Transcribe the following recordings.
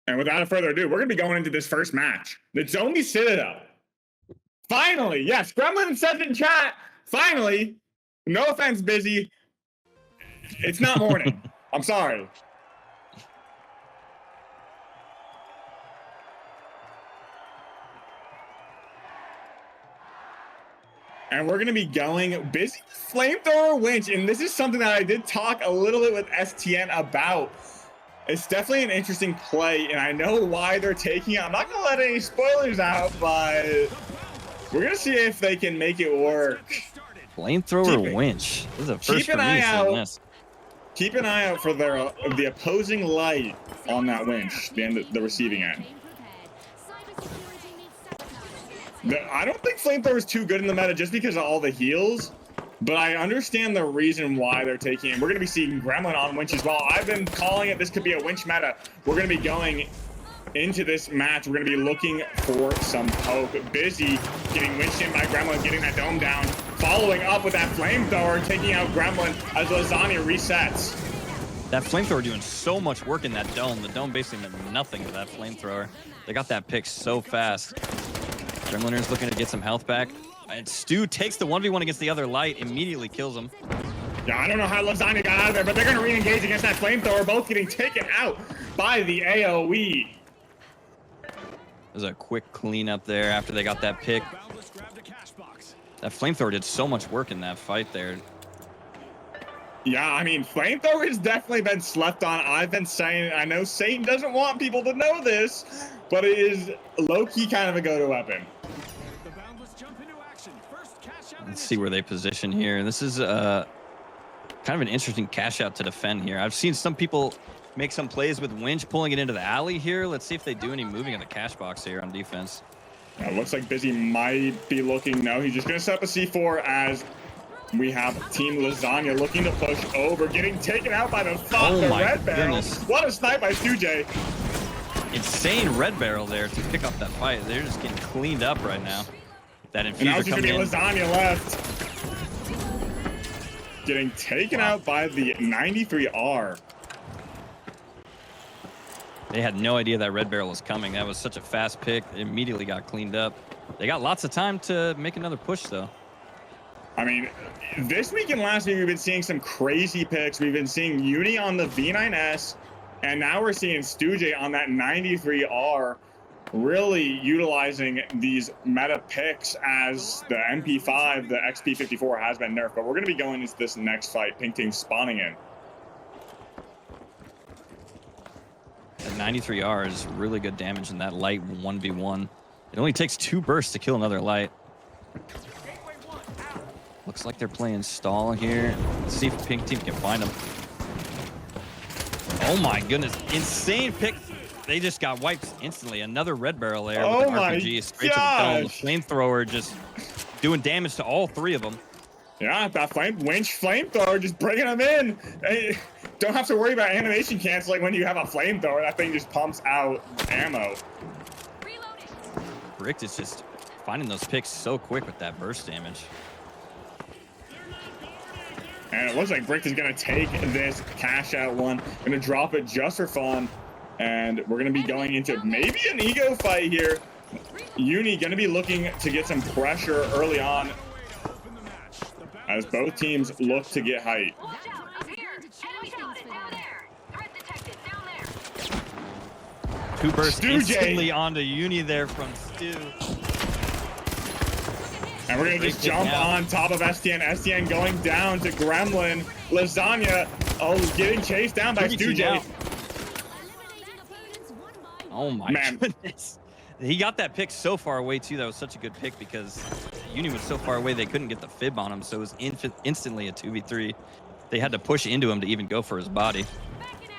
And without further ado, we're going to be going into this first match. The Zombie Citadel. Finally, yes, Gremlin said in chat, finally, no offense, Busy. It's not morning. I'm sorry. And we're going to be going Busy Flamethrower Winch. And this is something that I did talk a little bit with STN about. It's definitely an interesting play, and I know why they're taking it. I'm not going to let any spoilers out, but we're going to see if they can make it work. Flamethrower Winch. This is a first keep an eye out. Keep an eye out for the opposing light on that winch, the receiving end. I don't think Flamethrower is too good in the meta just because of all the heals. But I understand the reason why they're taking it. We're going to be seeing Gremlin on winch as well. I've been calling it this could be a winch meta. We're going to be going into this match. We're going to be looking for some poke. Busy getting winched in by Gremlin, getting that dome down. Following up with that Flamethrower, taking out Gremlin as Lasagna resets. That Flamethrower doing so much work in that dome. The dome basically meant nothing to that Flamethrower. They got that pick so fast. Gremliner's looking to get some health back. And Stu takes the 1v1 against the other light, immediately kills him. Yeah, I don't know how Lasagna got out of there, but they're going to re-engage against that Flamethrower, both getting taken out by the AoE. There's a quick cleanup there after they got that pick. That Flamethrower did so much work in that fight there. Yeah, I mean, Flamethrower has definitely been slept on. I've been saying, I know Satan doesn't want people to know this, but it is low-key kind of a go-to weapon. Let's see where they position here. This is kind of an interesting cash out to defend here. I've seen some people make some plays with Winch pulling it into the alley here. Let's see if they do any moving in the cash box here on defense. Looks like Busy might be looking. No, he's just going to set up a C4 as we have Team Lasagna looking to push over, getting taken out by the Red Barrel. What a snipe by Stu-J. Insane Red Barrel there to pick up that fight. They're just getting cleaned up right now. That infuser coming in. Lasagna left. Getting taken out by the 93R. They had no idea that Red Barrel was coming. That was such a fast pick. It immediately got cleaned up. They got lots of time to make another push, though. I mean, this week and last week, we've been seeing some crazy picks. We've been seeing Uni on the V9S, and now we're seeing Stu-J on that 93R. Really utilizing these meta picks as the MP5, the XP54 has been nerfed, but we're going to be going into this next fight. Pink Team spawning in. The 93R is really good damage in that light 1v1. It only takes 2 bursts to kill another light. Looks like they're playing stall here. Let's see if Pink Team can find them. Oh my goodness, insane pick. They just got wiped instantly. Another Red Barrel there with an RPG straight to the dome. The Flamethrower just doing damage to all 3 of them. Yeah, that winch Flamethrower just bringing them in. Hey, don't have to worry about animation canceling when you have a Flamethrower. That thing just pumps out ammo. Brick is just finding those picks so quick with that burst damage. And it looks like Brick is going to take this cash out one. Going to drop it just for fun. And we're going to be going into maybe an ego fight here. Uni going to be looking to get some pressure early on as both teams look to get height. 2 bursts instantly onto Uni there from Stu. And we're going to just jump on top of STN. STN going down to Gremlin. Lasagna, getting chased down by Stu-J. Oh my goodness. He got that pick so far away too. That was such a good pick because Uni was so far away they couldn't get the fib on him, so it was instantly a 2v3. They had to push into him to even go for his body.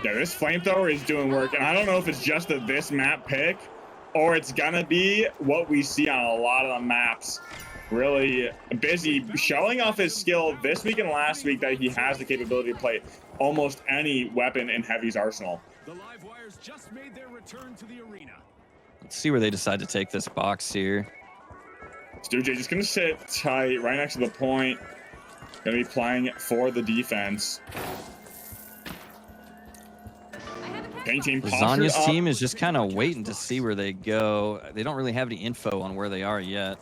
Yeah, this Flamethrower is doing work, and I don't know if it's just this map pick or it's gonna be what we see on a lot of the maps. Really Busy showing off his skill this week and last week that he has the capability to play almost any weapon in Heavy's arsenal. The live wires just made their return to the arena. Let's see where they decide to take this box here. Stu-J just going to sit tight right next to the point. Going to be playing for the defense. Paint team Lasagna's postured team up. is just kind of waiting to see where they go. They don't really have any info on where they are yet.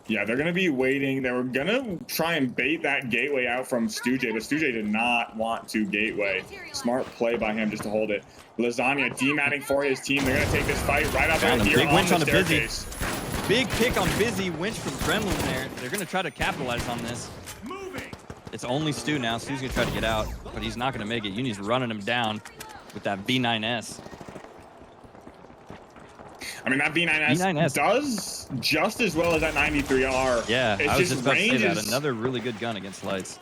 Yeah, they're going to be waiting. They were going to try and bait that gateway out from Stujay, but Stujay did not want to gateway. Smart play by him just to hold it. Lasagna dematting for his team. They're going to take this fight right up Found him. here Big on winch the on the Busy. staircase. Big pick on Busy. Winch from Gremlin there. They're going to try to capitalize on this. It's only Stu now. Stu's going to try to get out, but he's not going to make it. Uni's running him down with that V9S. I mean, that V9S does just as well as that 93R. Yeah, it's I was just just about to say that. is, Another really good gun against Lights.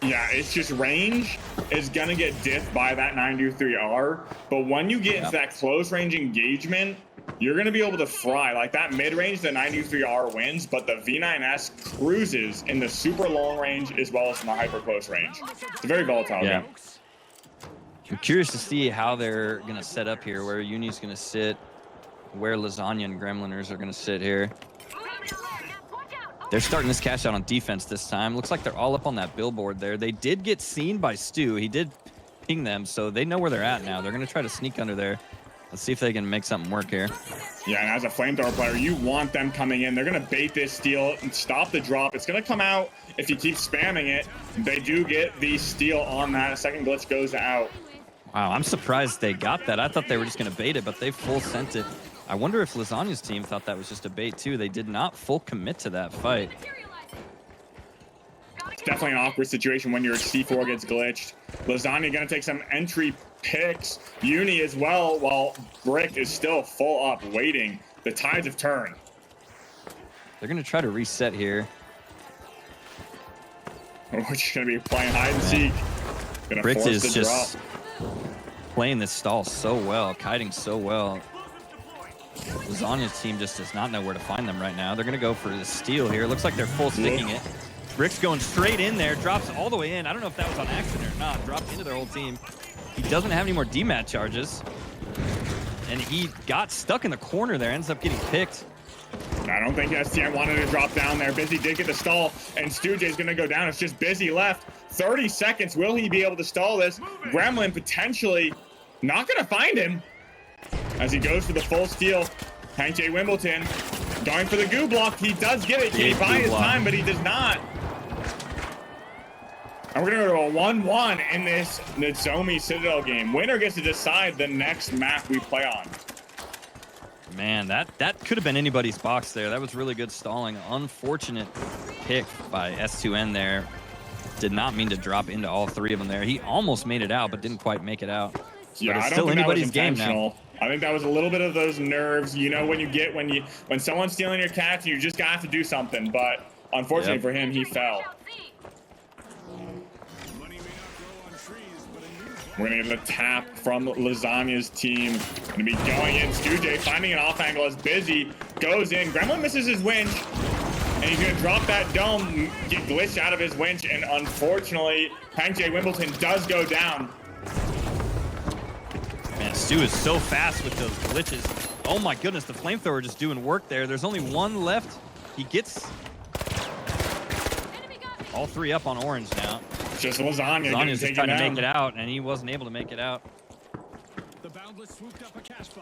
Yeah, it's just range is going to get diffed by that 93R. But when you get into that close range engagement, you're going to be able to fry. Like that mid-range, the 93R wins, but the V9S cruises in the super long range as well as in the hyper close range. It's a very volatile gun. I'm curious to see how they're going to set up here, where Uni's going to sit, where Lasagna and Gremliners are going to sit here. They're starting this cash out on defense this time. Looks like they're all up on that billboard there. They did get seen by Stu. He did ping them, so they know where they're at now. They're going to try to sneak under there. Let's see if they can make something work here. Yeah, and as a flamethrower player, you want them coming in. They're going to bait this steal and stop the drop. It's going to come out if you keep spamming it. They do get the steal on that. Second glitch goes out. Wow, I'm surprised they got that. I thought they were just going to bait it, but they full sent it. I wonder if Lasagna's team thought that was just a bait too. They did not full commit to that fight. It's definitely an awkward situation when your C4 gets glitched. Lasagna going to take some entry picks. Uni as well, while Brick is still full up, waiting. The tides have turned. They're going to try to reset here. We're just going to be playing hide and seek. Going to Brick force is the just drop. playing this stall so well, kiting so well. Lasagna's team just does not know where to find them right now. They're going to go for the steal here. Looks like they're full sticking it. Brick's going straight in there, drops all the way in. I don't know if that was on accident or not. Dropped into their whole team. He doesn't have any more DMAT charges. And he got stuck in the corner there, ends up getting picked. I don't think STM wanted to drop down there. Busy did get the stall, and Stujay's going to go down. It's just Busy left. 30 seconds. Will he be able to stall this? Gremlin potentially not going to find him as he goes for the full steal. Hank J. Wimbledon going for the goo block. He does get it. Can he buy his time? But he does not. And we're going to go to a 1-1 in this Nozomi Citadel game. Winner gets to decide the next map we play on. Man, that could have been anybody's box there. That was really good stalling. Unfortunate pick by S2N there. Did not mean to drop into all three of them there. He almost made it out, but didn't quite make it out. Yeah, but it's I don't still think anybody's that was game now. I think that was a little bit of those nerves, you know, when someone's stealing your cats, you just got to do something. But unfortunately for him, he fell. We're going to get a tap from Lasagna's team. Going to be going in. Stujay finding an off angle as Busy goes in. Gremlin misses his winch. And he's going to drop that dome, get glitched out of his winch. And unfortunately, Hank J. Wimbledon does go down. Man, Stu is so fast with those glitches. Oh my goodness, the flamethrower just doing work there. There's only one left. He gets all three up on orange now. Just Lasagna's just trying to make it out, and he wasn't able to make it out.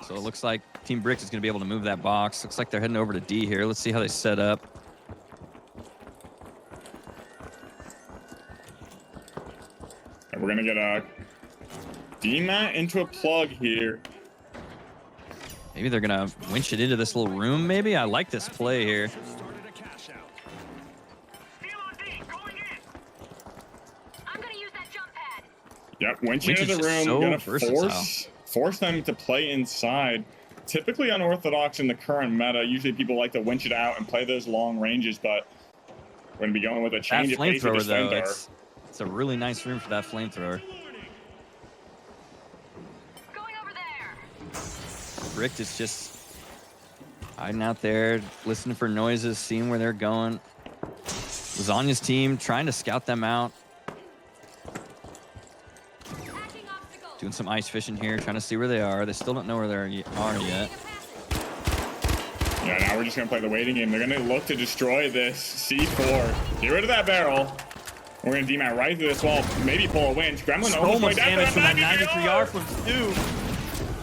So it looks like Team Brick is going to be able to move that box. Looks like they're heading over to D here. Let's see how they set up. And we're going to get a DMAT into a plug here. Maybe they're going to winch it into this little room, maybe? I like this play here. Yep, winching into the room, so gonna force them to play inside. Typically unorthodox in the current meta. Usually people like to winch it out and play those long ranges, but we're gonna be going with a change of pace with flamethrower though, it's a really nice room for that flamethrower. Brick is just hiding out there, listening for noises, seeing where they're going. Lasagna's team trying to scout them out. Doing some ice fishing here, trying to see where they are. They still don't know where they are yet. Yeah, now we're just going to play the waiting game. They're going to look to destroy this C4. Get rid of that barrel. We're gonna demat right through this wall. Maybe pull a winch. Gremlin So almost much went down damage for from that 93 93R from Stu.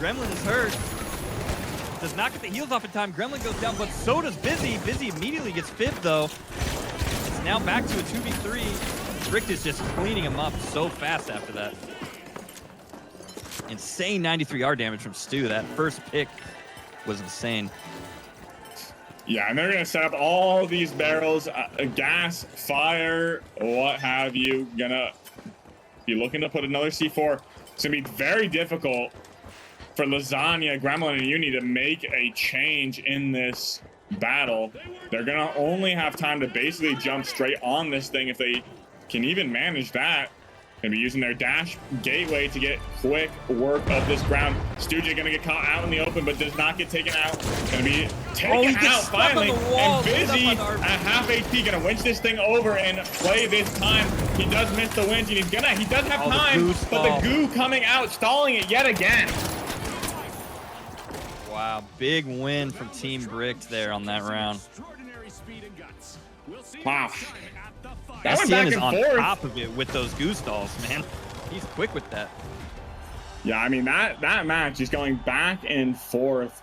Gremlin is hurt. Does not get the heals off in time. Gremlin goes down, but so does Busy. Busy immediately gets fibbed, though. It's now back to a 2v3. Rick is just cleaning him up so fast after that. Insane 93R damage from Stu. That first pick was insane. Yeah, and they're gonna set up all these barrels, gas, fire, what have you. Gonna be looking to put another C4. It's gonna be very difficult for Lasagna, Gremlin, and Uni to make a change in this battle. They're gonna only have time to basically jump straight on this thing if they can even manage that. Gonna be using their dash gateway to get quick work of this ground. Stooge gonna get caught out in the open, but does not get taken out. Gonna be taken out finally. And Busy at half HP gonna winch this thing over and play this time. He does miss the winch, and he does have time, but the goo coming out, stalling it yet again. Wow, big win from Team Bricked there on that round. Wow. That went STN back is and on forth. top of it with those goo stalls, man. He's quick with that. Yeah, I mean, that match is going back and forth.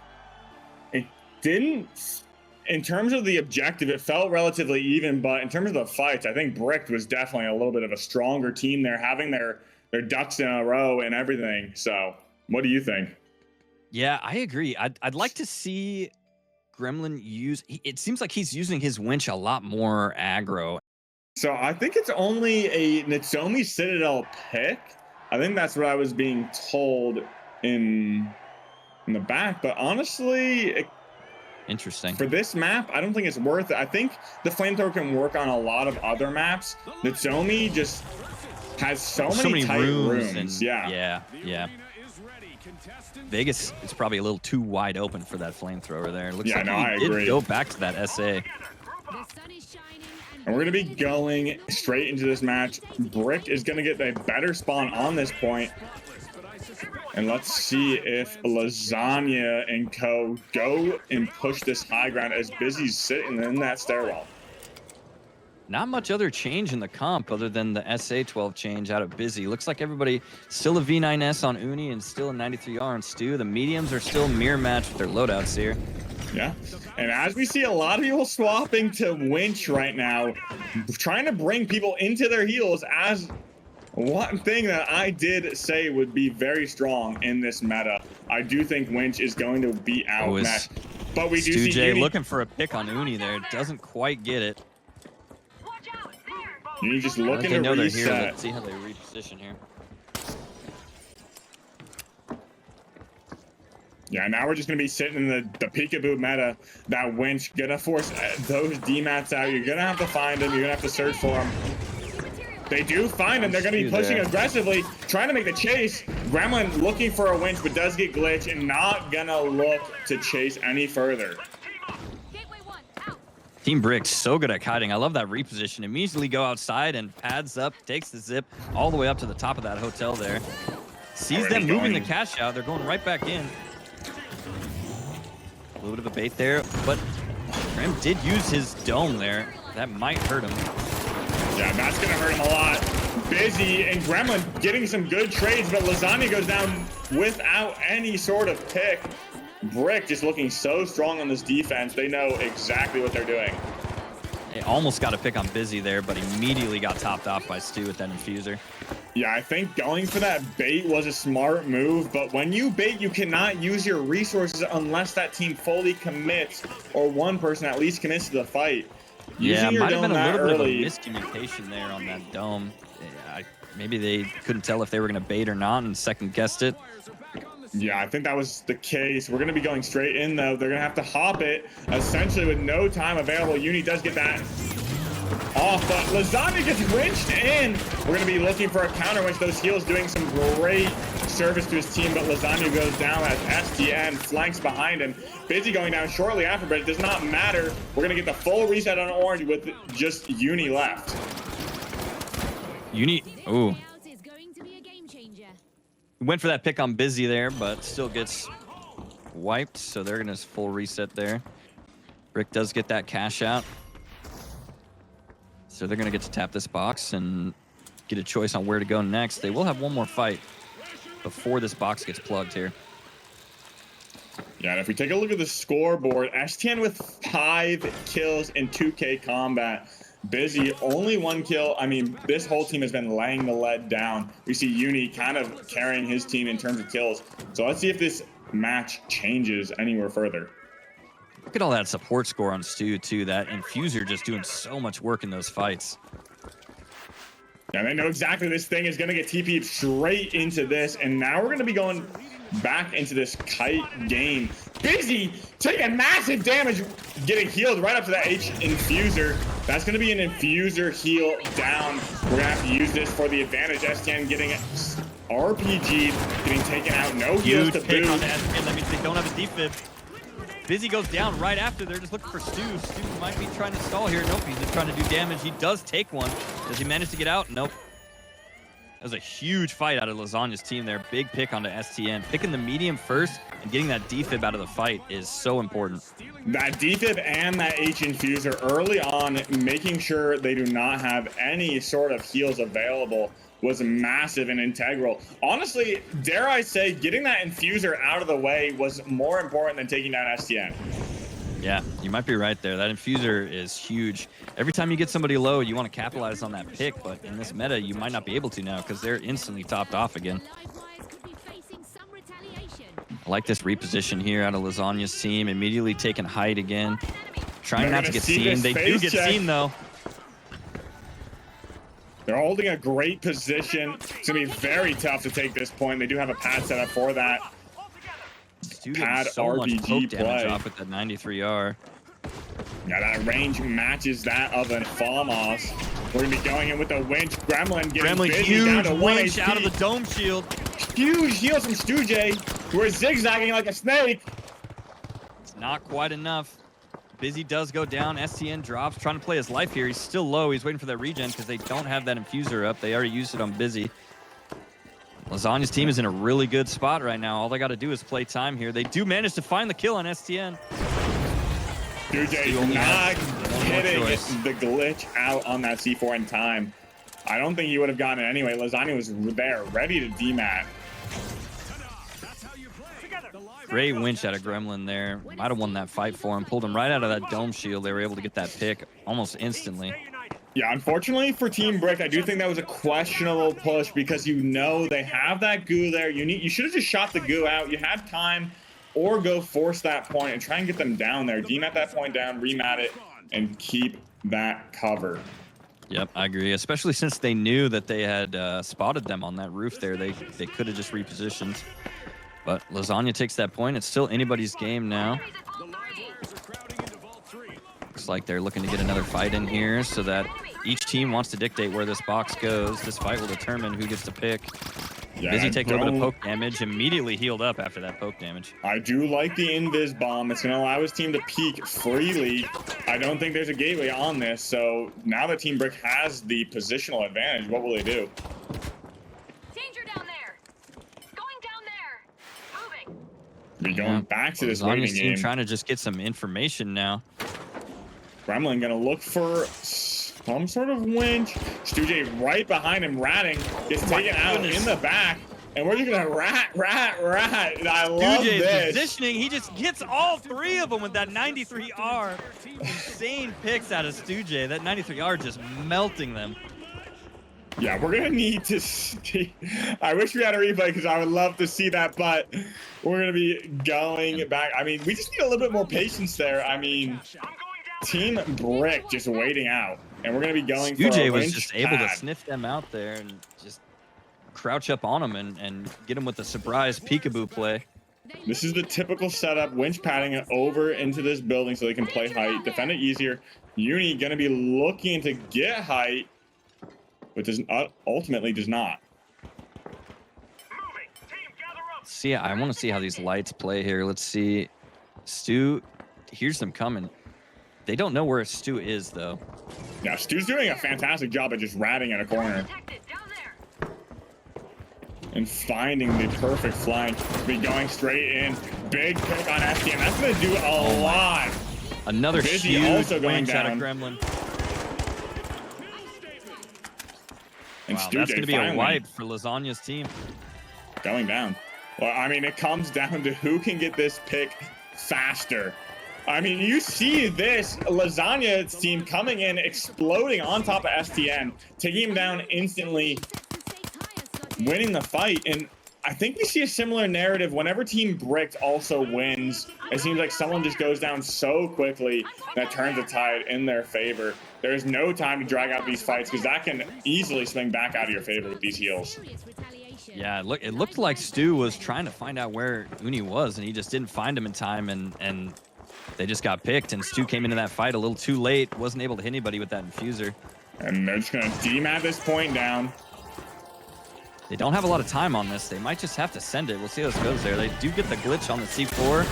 It didn't, in terms of the objective, it felt relatively even, but in terms of the fights, I think Bricked was definitely a little bit of a stronger team there, having their ducks in a row and everything. So what do you think? Yeah, I agree. I'd like to see Gremlin use, it seems like he's using his winch a lot more aggro. So I think it's only a Nitsomi Citadel pick. I think that's what I was being told in the back, but honestly, Interesting. for this map, I don't think it's worth it. I think the flamethrower can work on a lot of other maps. Nitsomi just has so many tight rooms. And, yeah. Vegas is probably a little too wide open for that flamethrower there. Looks like I he agree. did go back to that SA. And we're going to be going straight into this match. Brick is going to get a better spawn on this point. And let's see if Lasagna and co go and push this high ground as Busy's sitting in that stairwell. Not much other change in the comp other than the SA12 change out of Busy. Looks like everybody still a V9S on Uni and still a 93R on Stu. The mediums are still mirror match with their loadouts here. Yeah, and as we see a lot of people swapping to winch right now, trying to bring people into their heels, as one thing that I did say would be very strong in this meta. I do think winch is going to be outmatched, but we do see Stu looking for a pick on Uni there. Doesn't quite get it. Uni just looking to reset. reset. Let's see how they reposition here. Yeah, now we're just going to be sitting in the peekaboo meta. That winch going to force those D-mats out. You're going to have to find them. You're going to have to search for them. They do find him. They're going to be pushing aggressively, trying to make the chase. Gremlin looking for a winch, but does get glitched and not going to look to chase any further. Team Brick so good at kiting. I love that reposition. Immediately go outside and pads up, takes the zip all the way up to the top of that hotel there. Sees them moving the cash out. They're going right back in. A little bit of a bait there, but Graham did use his dome there. That might hurt him. Yeah, that's going to hurt him a lot. Busy and Gremlin getting some good trades, but Lasagna goes down without any sort of pick. Brick just looking so strong on this defense. They know exactly what they're doing. They almost got a pick on Busy there, but immediately got topped off by Stu with that infuser. Yeah, I think going for that bait was a smart move, but when you bait, you cannot use your resources unless that team fully commits, or one person at least commits to the fight. Yeah, might have been a little bit of a miscommunication there on that dome. Maybe they couldn't tell if they were going to bait or not and second guessed it. Yeah, I think that was the case. We're going to be going straight in, though. They're going to have to hop it, essentially with no time available. Uni does get that off, but Lasagna gets winched in. We're going to be looking for a counter winch. Those heals doing some great service to his team, but Lasagna goes down as STN flanks behind him. Busy going down shortly after, but it does not matter. We're going to get the full reset on orange with just Uni left. Uni, ooh. Went for that pick on Busy there, but still gets wiped, so they're going to full reset there. Rick does get that cash out. So they're going to get to tap this box and get a choice on where to go next. They will have one more fight before this box gets plugged here. Yeah, and if we take a look at the scoreboard, STN with 5 kills in 2K combat. Busy, only 1 kill. I mean, this whole team has been laying the lead down. We see Uni kind of carrying his team in terms of kills. So let's see if this match changes anywhere further. Look at all that support score on Stu, too. That Infuser just doing so much work in those fights. Yeah, they know exactly this thing is going to get TP'd straight into this. And now we're going to be going back into this kite game. Busy taking massive damage, getting healed right up to that H Infuser. That's going to be an Infuser heal down. We're going to have to use this for the advantage. STN getting RPG'd, getting taken out. No heals to pick boot. on the STN. That means they don't have a defib. Busy goes down right after. They're just looking for Stu. Stu might be trying to stall here. Nope, he's just trying to do damage. He does take one. Does he manage to get out? Nope. That was a huge fight out of Lasagna's team there. Big pick onto STN. Picking the medium first and getting that defib out of the fight is so important. That defib and that H Infuser early on, making sure they do not have any sort of heals available, was massive and integral. Honestly, dare I say, getting that Infuser out of the way was more important than taking down STN. Yeah, you might be right there. That Infuser is huge. Every time you get somebody low, you want to capitalize on that pick, but in this meta, you might not be able to now because they're instantly topped off again. I like this reposition here out of Lasagna's team. Immediately taking height again. Trying not to get seen. They do get seen, though. They're holding a great position. It's going to be very tough to take this point. They do have a pad set up for that. Pad so much poke damage off with that 93R. Yeah, that range matches that of a Falmos. We're going to be going in with the winch. Gremlin getting busy huge down to 1 winch HP. out of the dome shield. Huge heals from Stu-J, who is zigzagging like a snake. It's not quite enough. Busy does go down. STN drops, trying to play his life here. He's still low. He's waiting for that regen because they don't have that Infuser up. They already used it on Busy. Lasagna's team is in a really good spot right now. All they got to do is play time here. They do manage to find the kill on STN. Stu-J not getting the glitch out on that C4 in time. I don't think he would have gotten it anyway. Lasagna was there, ready to demat. Great winch out of Gremlin there. Might have won that fight for him. Pulled him right out of that dome shield. They were able to get that pick almost instantly. Yeah, unfortunately for Team Brick, I do think that was a questionable push because you know they have that goo there. You should have just shot the goo out. You had time, or go force that point and try and get them down there. Demat that point down, remat it, and keep that cover. Yep, I agree. Especially since they knew that they had spotted them on that roof there. They could have just repositioned. But Lasagna takes that point. It's still anybody's game now. Looks like they're looking to get another fight in here so that each team wants to dictate where this box goes. This fight will determine who gets to pick. Yeah, Busy take a little bit of poke damage, immediately healed up after that poke damage. I do like the Invis Bomb. It's going to allow his team to peek freely. I don't think there's a gateway on this, so now that Team Brick has the positional advantage, what will they do? Danger down there! Going down there! Moving! Be going back to this Lasagna's waiting team game. trying to just get some information now. Gremlin going to look for some sort of winch. Stu-J right behind him, ratting. Gets taken out in the back. And we're just going to rat. I love Stu-J's this. positioning, he just gets all 3 of them with that 93R. Insane picks out of Stu-J. That 93R just melting them. Yeah, we're going to need to see. I wish we had a replay because I would love to see that, but we're going to be going back. I mean, we just need a little bit more patience there. I mean, Team Brick just waiting out. And we're going to be going for a Stu-J was winch just able to pad. sniff them out there and just crouch up on them and get them with a surprise peekaboo play. This is the typical setup, winch padding it over into this building so they can play height, defend it easier. Uni going to be looking to get height, but ultimately does not. See, I want to see how these lights play here. Let's see. Stu hears them coming. They don't know where Stu is, though. Yeah, Stu's doing a fantastic job at just ratting in a corner and finding the perfect flank. Be going straight in. Big pick on STN. That's going to do a lot. Another Busy huge also going winch out of down. Gremlin. And Wow, Stu that's J going to be a finally wipe for Lasagna's team. going down. Well, I mean, it comes down to who can get this pick faster. I mean, you see this Lasagna's team coming in, exploding on top of STN, taking him down instantly, winning the fight. And I think we see a similar narrative whenever Team Bricked also wins. It seems like someone just goes down so quickly that turns the tide in their favor. There's no time to drag out these fights because that can easily swing back out of your favor with these heals. Yeah, it looked like Stu was trying to find out where Uni was, and he just didn't find him in time, and they just got picked, and Stu came into that fight a little too late, wasn't able to hit anybody with that infuser. And they're just going to demat this point down. They don't have a lot of time on this. They might just have to send it. We'll see how this goes there. They do get the glitch on the C4.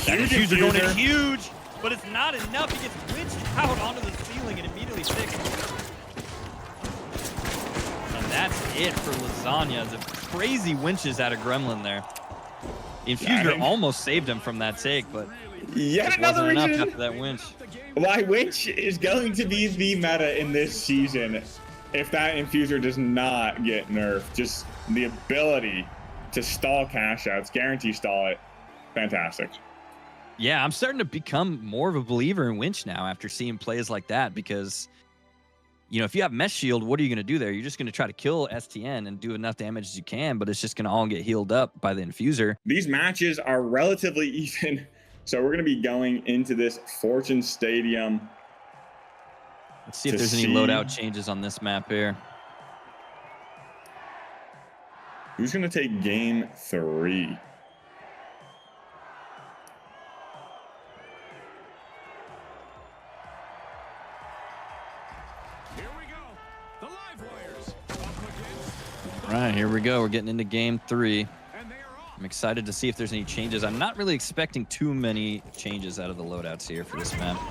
That infuser going in huge, but it's not enough. He gets glitched out onto the ceiling and immediately fixed. And that's it for Lasagna. The crazy winches out of Gremlin there. The infuser almost saved him from that take, but yet another enough reason after that winch. why winch is going to be the meta in this season if that infuser does not get nerfed. Just the ability to stall cash outs, guarantee stall it. Fantastic. Yeah, I'm starting to become more of a believer in winch now after seeing plays like that because, you know, if you have mesh shield, what are you going to do there? You're just going to try to kill STN and do enough damage as you can, but it's just going to all get healed up by the infuser. These matches are relatively even, so we're going to be going into this Fortune Stadium. Let's see if there's any loadout changes on this map here. Who's going to take game 3? All right, here we go. We're getting into game 3. I'm excited to see if there's any changes. I'm not really expecting too many changes out of the loadouts here for this map.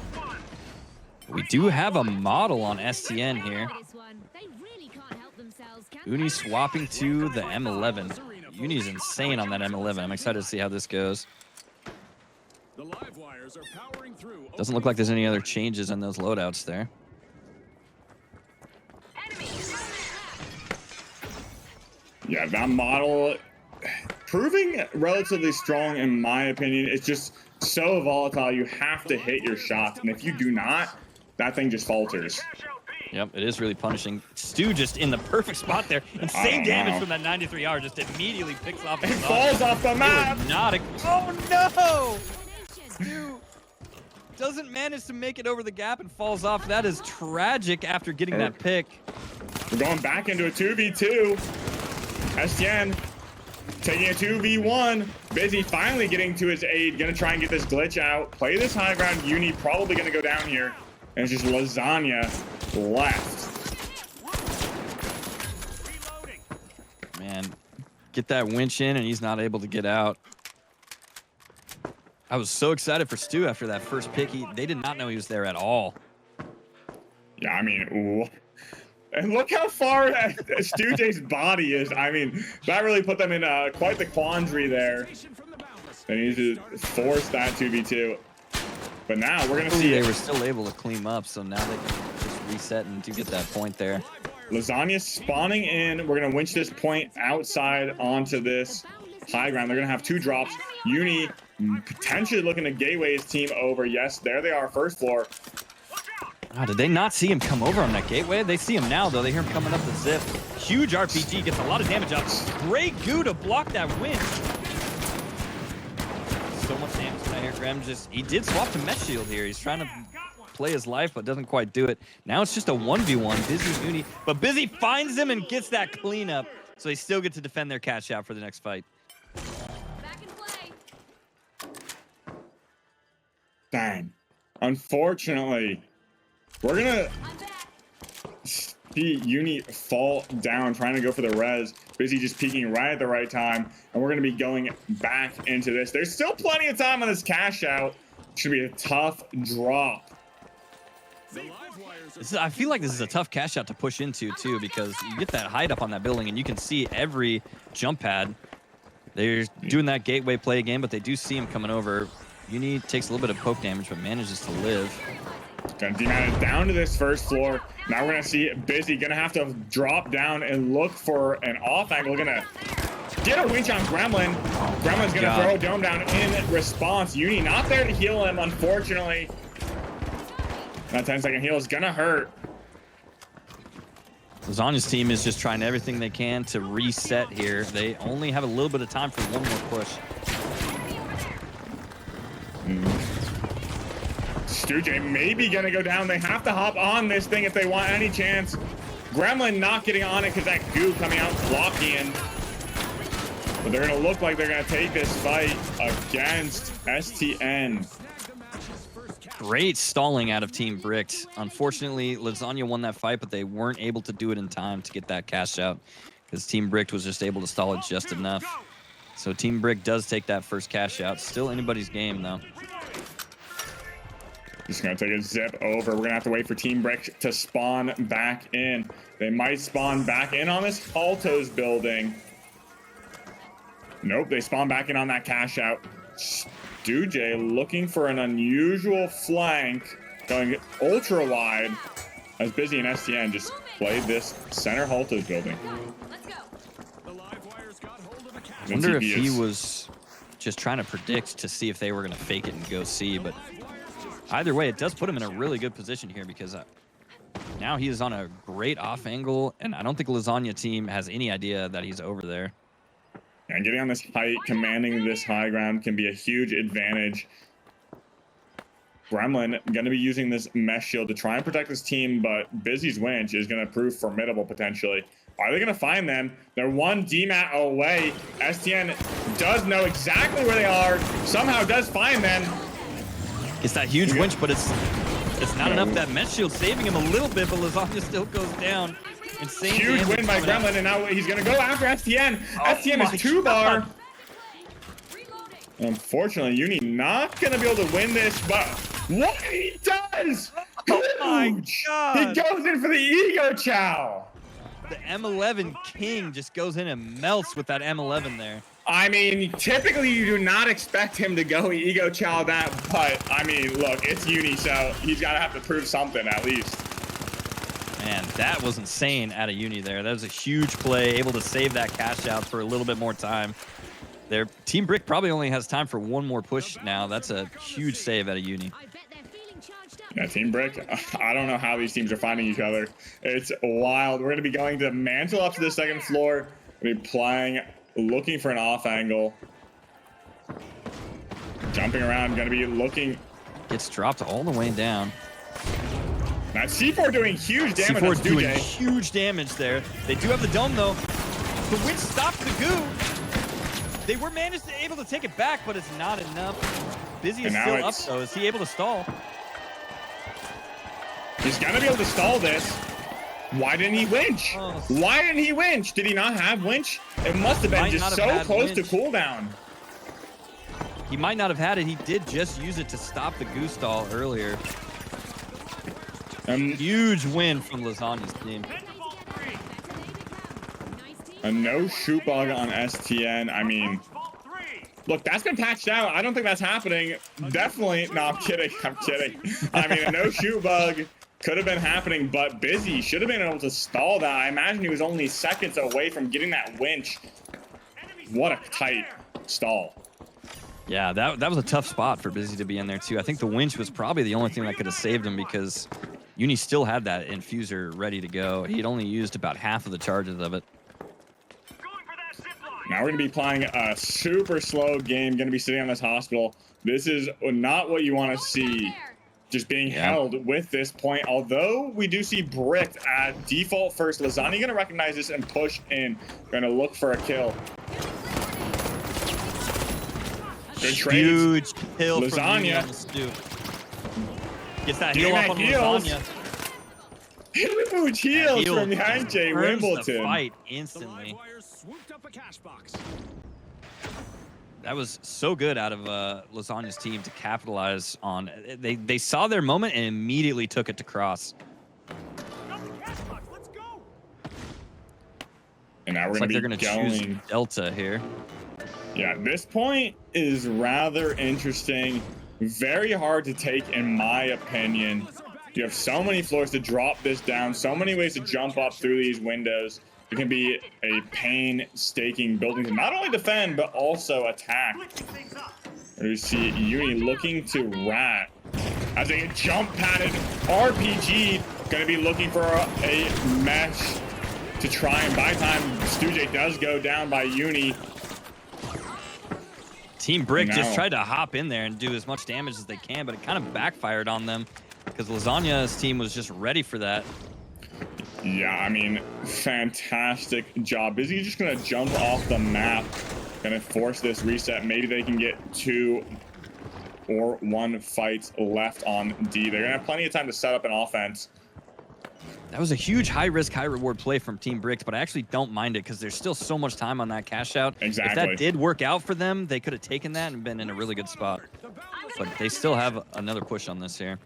We do have a model on STN here. Uni swapping to the M11. Uni's insane on that M11. I'm excited to see how this goes. Doesn't look like there's any other changes on those loadouts there. Yeah, that model proving relatively strong in my opinion. It's just so volatile. You have to hit your shots, and if you do not, that thing just falters. Yep, it is really punishing. Stu just in the perfect spot there. Insane damage from that 93R. Just immediately picks off the It falls off the map. Not a, oh no! Stu doesn't manage to make it over the gap and falls off. That is tragic after getting that pick. We're going back into a 2v2. STN taking a 2v1. Busy finally getting to his aid. Gonna try and get this glitch out. Play this high ground. Uni probably gonna go down here. And it's just Lasagna left. Man, get that winch in and he's not able to get out. I was so excited for Stu after that first pick. They did not know he was there at all. Yeah, I mean, ooh. And look how far Stu J's body is. I mean, that really put them in quite the quandary there. They need to force that 2v2. But now we're going to see they were still able to clean up, so now they can just reset and to get that point there. Lasagna spawning in. We're going to winch this point outside onto this high ground. They're going to have 2 drops. Uni potentially looking to gateway his team over. Yes, there they are, first floor. Oh, did they not see him come over on that gateway? They see him now, though. They hear him coming up the zip. Huge RPG, gets a lot of damage up. Great goo to block that win. So much damage right here. Graham he did swap to mesh shield here. He's trying to play his life, but doesn't quite do it. Now it's just a 1v1. Busy Uni, but Busy finds him and gets that cleanup. So they still get to defend their cash out for the next fight. Back in play. Dang. Unfortunately, we're gonna see Uni fall down, trying to go for the res. Busy just peeking right at the right time, and we're gonna be going back into this. There's still plenty of time on this cash out. Should be a tough drop. I feel like this is a tough cash out to push into too, because you get that height up on that building and you can see every jump pad. They're doing that gateway play again, but they do see him coming over. Uni takes a little bit of poke damage, but manages to live. Gonna down to this first floor. Now we're gonna see Busy gonna have to drop down and look for an off angle. Gonna get a winch on Gremlin. Gremlin's gonna throw a dome down in response. Uni not there to heal him, unfortunately. That 10-second heal is gonna hurt. Lasagna's team is just trying everything they can to reset here. They only have a little bit of time for one more push. Stu-J maybe gonna go down. They have to hop on this thing if they want any chance. Gremlin not getting on it because that goo coming out blocking. But they're gonna look like they're gonna take this fight against STN. Great stalling out of Team Bricked. Unfortunately, Lasagna won that fight, but they weren't able to do it in time to get that cash out because Team Bricked was just able to stall it just enough. So Team Brick does take that first cash out. Still anybody's game, though. Just gonna take a zip over. We're gonna have to wait for Team Brick to spawn back in. They might spawn back in on this Alto's building. Nope, they spawn back in on that cash out. Stu-J looking for an unusual flank, going ultra wide as Busy and STN just played this center Alto's building. Let's go. The live wires got hold of a cash. I wonder if he was just trying to predict to see if they were going to fake it and go C, but either way, it does put him in a really good position here because now he is on a great off angle, and I don't think Lasagna team has any idea that he's over there. And getting on this height, commanding this high ground can be a huge advantage. Gremlin going to be using this mesh shield to try and protect his team, but Busy's winch is going to prove formidable potentially. Are they going to find them? They're one DMAT away. STN does know exactly where they are, somehow does find them. It's that huge winch, but it's not enough. That mesh shield saving him a little bit, but Lasagna still goes down. Insane huge win by Gremlin, out. and now he's going to go after STN. Oh STN is 2-bar. Reloading. Unfortunately, Uni not going to be able to win this, but what he does! Oh my Huge. God. He goes in for the ego chow. The M11 King just goes in and melts with that M11 there. I mean, typically you do not expect him to go ego chow that, but I mean, look, it's Uni, so he's got to have to prove something at least. Man, that was insane out of Uni there. That was a huge play, able to save that cash out for a little bit more time. Their Team Brick probably only has time for one more push now. That's a huge save out of Uni. I bet they're feeling charged up. Yeah, Team Brick, I don't know how these teams are finding each other. It's wild. We're going to be going to mantle up to the second floor. We'll be playing, looking for an off angle. Jumping around, going to be looking. Gets dropped all the way down. Now C4 doing huge damage. C4 doing huge damage there. They do have the dome though. The winch stopped the goo. They were able to take it back, but it's not enough. Busy is still up though. Is he able to stall? He's gonna be able to stall this. Why didn't he winch? Oh. Why didn't he winch? Did he not have winch? It must have been just so close to cooldown. He might not have had it. He did just use it to stop the goo stall earlier. Huge win from Lasagna's team. A no shoot bug on STN. I mean, look, that's been patched out. I don't think that's happening. Definitely. No, I'm kidding. I'm kidding. I mean, a no shoot bug could have been happening, but Busy should have been able to stall that. I imagine he was only seconds away from getting that winch. What a tight stall. Yeah, that was a tough spot for Busy to be in there too. I think the winch was probably the only thing that could have saved him because Uni still had that infuser ready to go. He'd only used about half of the charges of it. Now we're going to be playing a super slow game. Going to be sitting on this hospital. This is not what you want to see. Just being held with this point. Although we do see Brick at default first. Lasagna going to recognize this and push in. Going to look for a kill. Good trades. Huge kill Lasagna. from Stu. Gets that heal up on Lasagna. Huge heals from behind Jay Wimbledon. The fight instantly. That was so good out of Lasagna's team to capitalize on. They saw their moment and immediately took it to cross. And now we're going to be choose Delta here. Yeah, this point is rather interesting. Very hard to take, in my opinion. You have so many floors to drop this down, so many ways to jump up through these windows. It can be a painstaking building to not only defend, but also attack. We see Uni looking to rat as a jump padded RPG. Going to be looking for a mesh to try and buy time. Stuje does go down by Uni. Team Brick just tried to hop in there and do as much damage as they can, but it kind of backfired on them because Lasagna's team was just ready for that. Yeah, I mean, fantastic job. Busy just going to jump off the map, going to force this reset. Maybe they can get 2 or 1 fights left on D. They're going to have plenty of time to set up an offense. That was a huge high-risk, high-reward play from Team Bricks, but I actually don't mind it because there's still so much time on that cash out. Exactly. If that did work out for them, they could have taken that and been in a really good spot. But they still have another push on this here.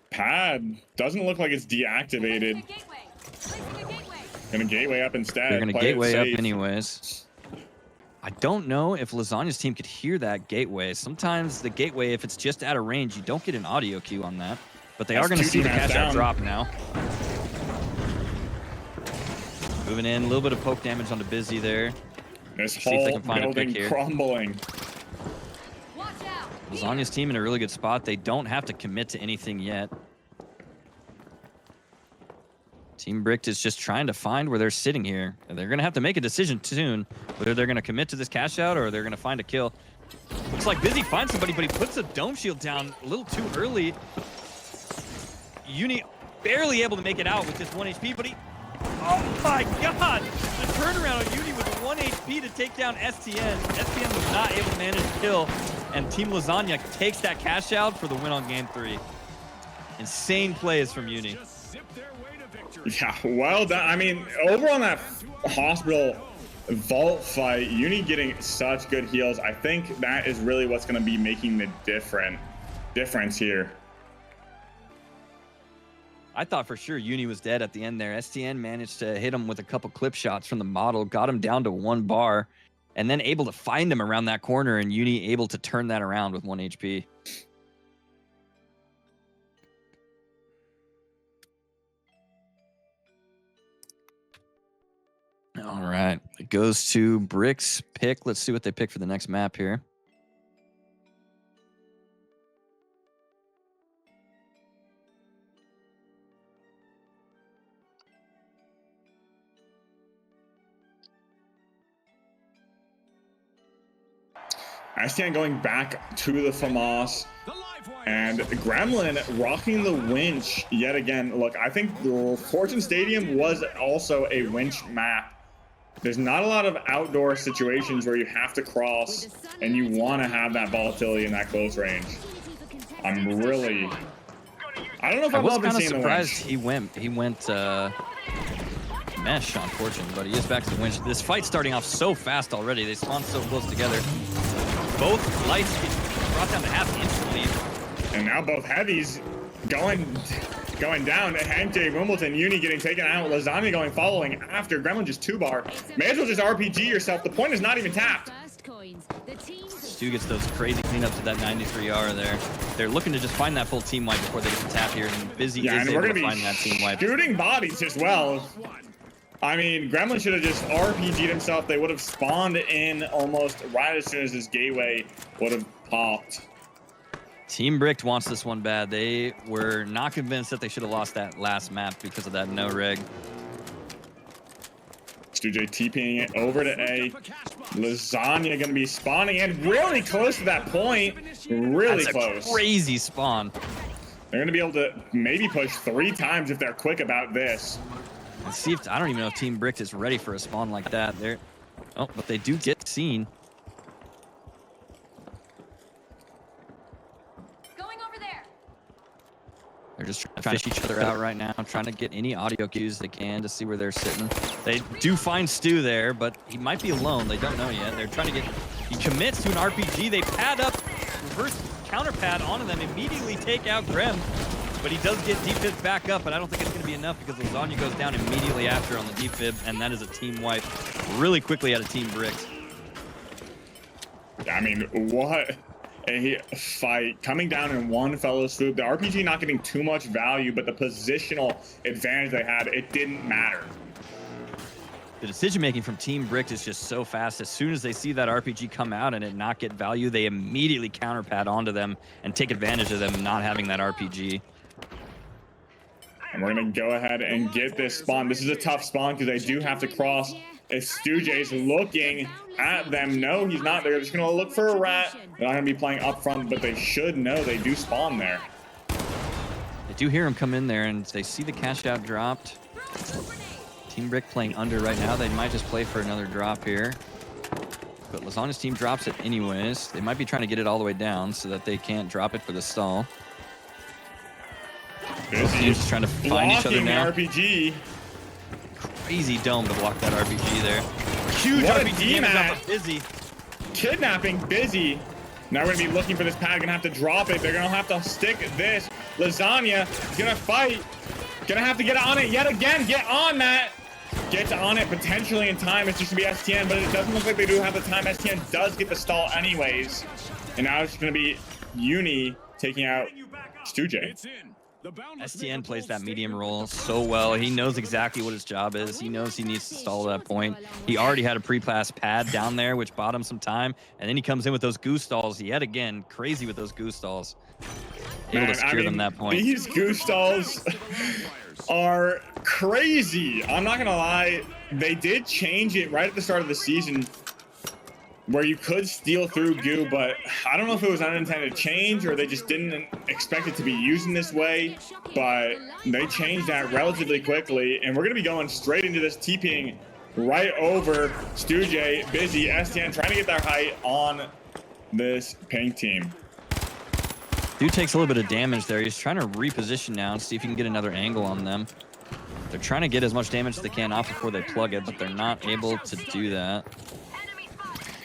Pad doesn't look like it's deactivated. Gonna gateway up instead. They're gonna gateway up anyways. I don't know if Lasagna's team could hear that gateway. Sometimes the gateway, if it's just out of range, you don't get an audio cue on that. But they are gonna see the cash out drop now. Moving in, a little bit of poke damage onto Busy there. This whole building crumbling. Lasagna's team in a really good spot. They don't have to commit to anything yet. Team Bricked is just trying to find where they're sitting here. They're going to have to make a decision soon, whether they're going to commit to this cash out or they're going to find a kill. Looks like Busy finds somebody, but he puts a dome shield down a little too early. Uni barely able to make it out with just 1 HP, but he... Oh my god! The turnaround on Uni with 1 HP to take down STN. STN was not able to manage the kill, and Team Lasagna takes that cash out for the win on game 3. Insane plays from Uni. Yeah, well done. I mean, over on that hospital vault fight, Uni getting such good heals. I think that is really what's going to be making the difference here. I thought for sure Uni was dead at the end there. STN managed to hit him with a couple clip shots from the model, got him down to 1 bar, and then able to find him around that corner, and Uni able to turn that around with 1 HP. All right, it goes to Brick's pick. Let's see what they pick for the next map here. STN going back to the FAMAS, and Gremlin rocking the winch yet again. Look, I think the Fortune Stadium was also a winch map. There's not a lot of outdoor situations where you have to cross and you want to have that volatility in that close range. I don't know if I was kind of surprised he went mesh on Fortune, but he is back to the winch. This fight's starting off so fast already. They spawn so close together. Both lights get brought down to half instantly. And now both heavies going down. NJ Wimbledon, Uni getting taken out. Lasagna going following after. Gremlin just 2-bar. May as well just RPG yourself. The point is not even tapped. Stu gets those crazy cleanups at that 93R there. They're looking to just find that full team wipe before they get the tap here, and Busy is able to find that team wipe. Shooting bodies as well. I mean, Gremlin should have just RPG'd himself. They would have spawned in almost right as soon as this gateway would have popped. Team Bricked wants this one bad. They were not convinced that they should have lost that last map because of that no reg. Stuje TPing it over to A. Lasagna going to be spawning in really close to that point. Really close. A crazy spawn. They're going to be able to maybe push 3 times if they're quick about this. Let's see if I don't even know if Team Bricked is ready for a spawn like that. Oh, but they do get seen. Going over there. They're just trying to fish each other out right now, trying to get any audio cues they can to see where they're sitting. They do find Stu there, but he might be alone. They don't know yet. They're trying to get... He commits to an RPG. They pad up, reverse counter pad onto them, immediately take out Grem. But he does get defib back up, but I don't think it's going to be enough because Lasagna goes down immediately after on the defib, and that is a team wipe really quickly out of Team Bricked. I mean, what a fight, coming down in one fellow swoop. The RPG not getting too much value, but the positional advantage they had, it didn't matter. The decision making from Team Brick is just so fast. As soon as they see that RPG come out and it not get value, they immediately counterpad onto them and take advantage of them not having that RPG. And we're going to go ahead and get this spawn. This is a tough spawn because they do have to cross. If Stujay's looking at them, no, he's not. They're just going to look for a rat. They're not going to be playing up front, but they should know they do spawn there. They do hear him come in there, and they see the cash out dropped. Team Brick playing under right now. They might just play for another drop here. But Lasagna's team drops it anyways. They might be trying to get it all the way down so that they can't drop it for the stall. Both teams just trying to find each other now. RPG. Crazy dome to block that RPG there. Huge What a RPG damage DMAT. off of Busy. Kidnapping Busy. Now we're going to be looking for this pad. Gonna have to drop it. They're going to have to stick this. Lasagna is going to fight. Gonna have to get on it yet again. Get on that. Get on it potentially in time. It's just going to be STN, but it doesn't look like they do have the time. STN does get the stall anyways. And now it's going to be Uni taking out Stujay. It's in. The bound STN plays that medium role so well. He knows exactly what his job is. He knows he needs to stall at that point. He already had a pre-pass pad down there, which bought him some time. And then he comes in with those goose stalls yet again. Crazy with those goose stalls. Able to secure them that point. These goose stalls are crazy. I'm not going to lie. They did change it right at the start of the season where you could steal through goo, but I don't know if it was an unintended change or they just didn't expect it to be used in this way, but they changed that relatively quickly, and we're going to be going straight into this TPing right over Stujay, Busy, STN, trying to get their height on this pink team. Dude takes a little bit of damage there. He's trying to reposition now and see if he can get another angle on them. They're trying to get as much damage as they can off before they plug it, but they're not able to do that.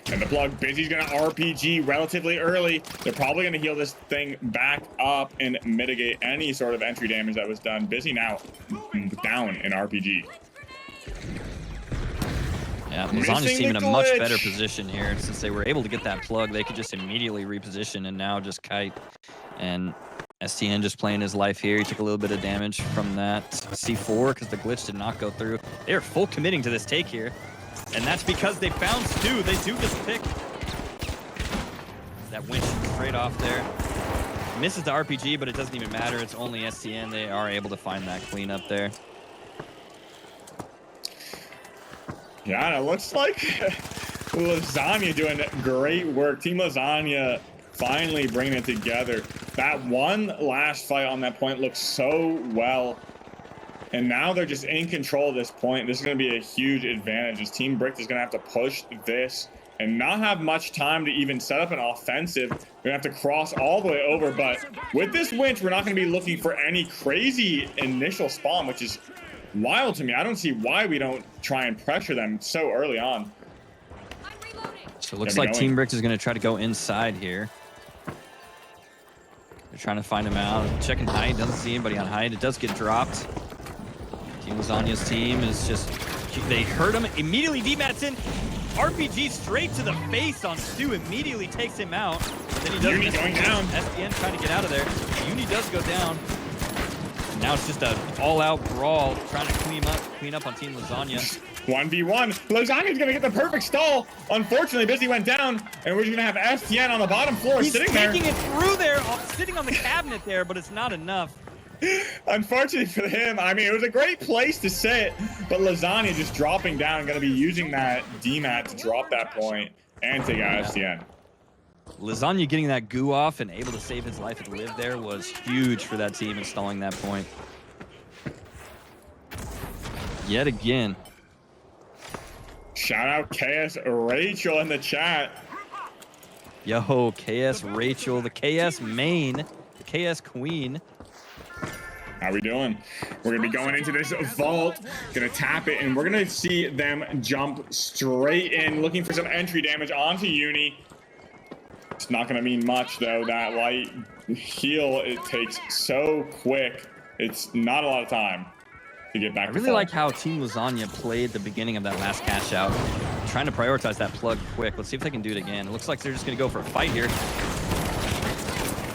And the plug, Busy's gonna RPG relatively early. They're probably gonna heal this thing back up and mitigate any sort of entry damage that was done. Busy now down in RPG. Yeah, Lasagna's team in a much better position here. Since they were able to get that plug, they could just immediately reposition and now just kite. And STN just playing his life here. He took a little bit of damage from that C4 because the glitch did not go through. They are full committing to this take here. And that's because they found Stu. They do just pick that winch straight off there. Misses the RPG, but it doesn't even matter. It's only STN. They are able to find that cleanup there. Yeah, it looks like Lasagna doing great work. Team Lasagna finally bringing it together. That one last fight on that point looks so well. And now they're just in control at this point. This is going to be a huge advantage. As Team Brick is going to have to push this and not have much time to even set up an offensive. They're going to have to cross all the way over. But with this winch, we're not going to be looking for any crazy initial spawn, which is wild to me. I don't see why we don't try and pressure them so early on. So it looks like Team Brick is going to try to go inside here. They're trying to find him out. Checking height. Doesn't see anybody on height. It does get dropped. Team Lasagna's team is just, they hurt him, immediately demats in, RPG straight to the face on Stu, immediately takes him out. Then he does Uni going down. SPN trying to get out of there. Uni does go down. And now it's just an all-out brawl trying to clean up on Team Lasagna. 1v1. Lasagna's gonna get the perfect stall. Unfortunately, Busy went down, and we're just gonna have STN on the bottom floor sitting there. He's taking it through there, sitting on the cabinet there, but it's not enough. Unfortunately for him, I mean, it was a great place to sit, but Lasagna just dropping down, going to be using that DMAT to drop that point and take out STN. Lasagna getting that goo off and able to save his life and live there was huge for that team, installing that point. Yet again. Shout out KS Rachel in the chat. Yo, KS Rachel, the KS main, the KS queen. How we doing? We're gonna be going into this vault, gonna tap it, and we're gonna see them jump straight in, looking for some entry damage onto Uni. It's not gonna mean much though. That light heal, it takes so quick. It's not a lot of time to get back. I really like how Team Lasagna played the beginning of that last cash out, trying to prioritize that plug quick. Let's see if they can do it again. It looks like they're just gonna go for a fight here.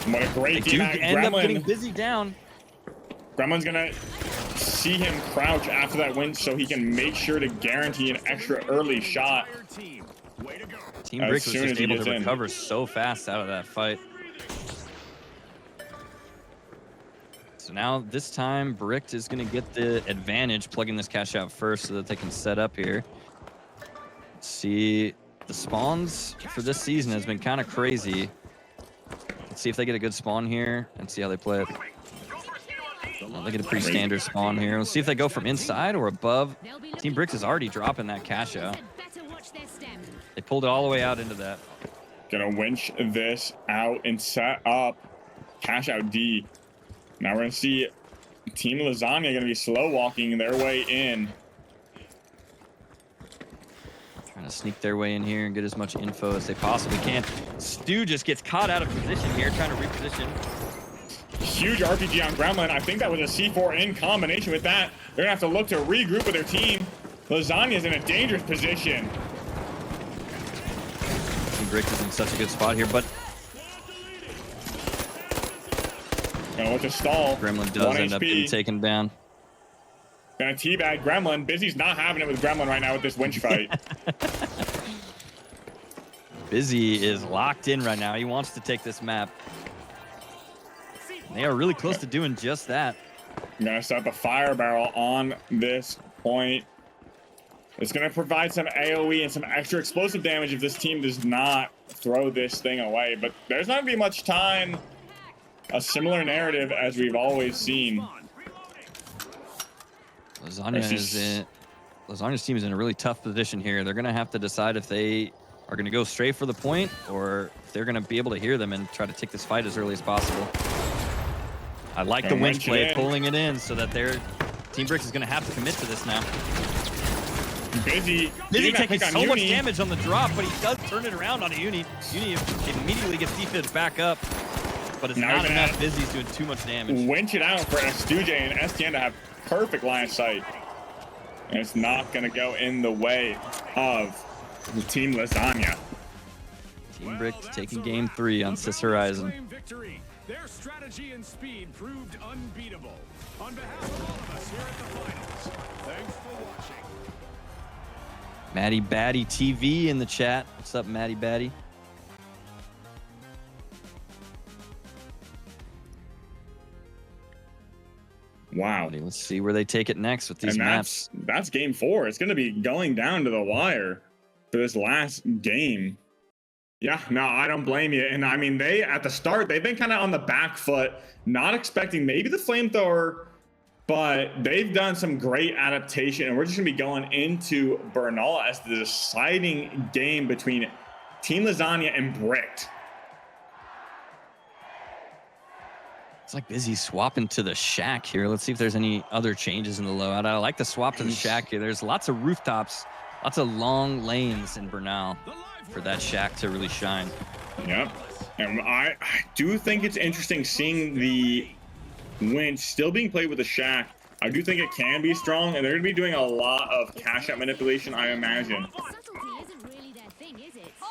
What a great They do team. end up getting Gremlin. busy down. Gremlin's gonna see him crouch after that win so he can make sure to guarantee an extra early shot. Fire team. Way to go. Team As Bricks was soon just as he able gets to in. recover so fast out of that fight. So now this time Bricked is going to get the advantage plugging this cash out first so that they can set up here. Let's see, the spawns for this season has been kind of crazy. Let's see if they get a good spawn here and see how they play it. Well, they get a pretty standard spawn here. Let's see if they go from inside or above. Team Bricks is already dropping that cash out. They pulled it all the way out into that. Gonna winch this out and set up cash out D. Now we're gonna see Team Lasagna gonna be slow walking their way in. Trying to sneak their way in here and get as much info as they possibly can. Stu just gets caught out of position here, trying to reposition. Huge RPG on Gremlin. I think that was a C4 in combination with that. They're gonna have to look to regroup with their team. Lasagna's in a dangerous position. Team Bricks is in such a good spot here, but Gonna look to stall. Gremlin does end up getting taken down. Gonna teabag Gremlin. Busy's not having it with Gremlin right now with this winch fight. Busy is locked in right now. He wants to take this map. They are really close to doing just that. I'm gonna set up a fire barrel on this point. It's gonna provide some AoE and some extra explosive damage if this team does not throw this thing away. But there's not gonna be much time. A similar narrative as we've always seen. Lasagna's team is in a really tough position here. They're gonna have to decide if they are gonna go straight for the point or if they're gonna be able to hear them and try to take this fight as early as possible. I like the winch play, pulling it in so that their Team Bricks is gonna have to commit to this now. Busy taking so much damage on the drop, but he does turn it around on a Uni. Uni immediately gets defibs back up, but it's Now not he's enough. gonna Busy's doing too much damage. Winch it out for STJ and STN to have perfect line of sight. And it's not gonna go in the way of Team Lasagna. Team Bricks taking game 3 on Sis Horizon. Victory. Their strategy and speed proved unbeatable. On behalf of all of us here at the finals, thanks for watching. Maddie Batty TV in the chat. What's up, Maddie Batty? Wow. Let's see where they take it next with these And maps. that's game 4. It's gonna be going down to the wire for this last game. Yeah, no, I don't blame you. And I mean, they at the start, they've been kind of on the back foot, not expecting maybe the flamethrower, but they've done some great adaptation. And we're just gonna be going into Bernal as the deciding game between Team Lasagna and Bricked. It's like Busy swapping to the shack here. Let's see if there's any other changes in the loadout. I like the swap to the shack here. There's lots of rooftops, lots of long lanes in Bernal for that shack to really shine. Yep. And I do think it's interesting seeing the winch still being played with the shack. I do think it can be strong, and they're going to be doing a lot of cash out manipulation, I imagine.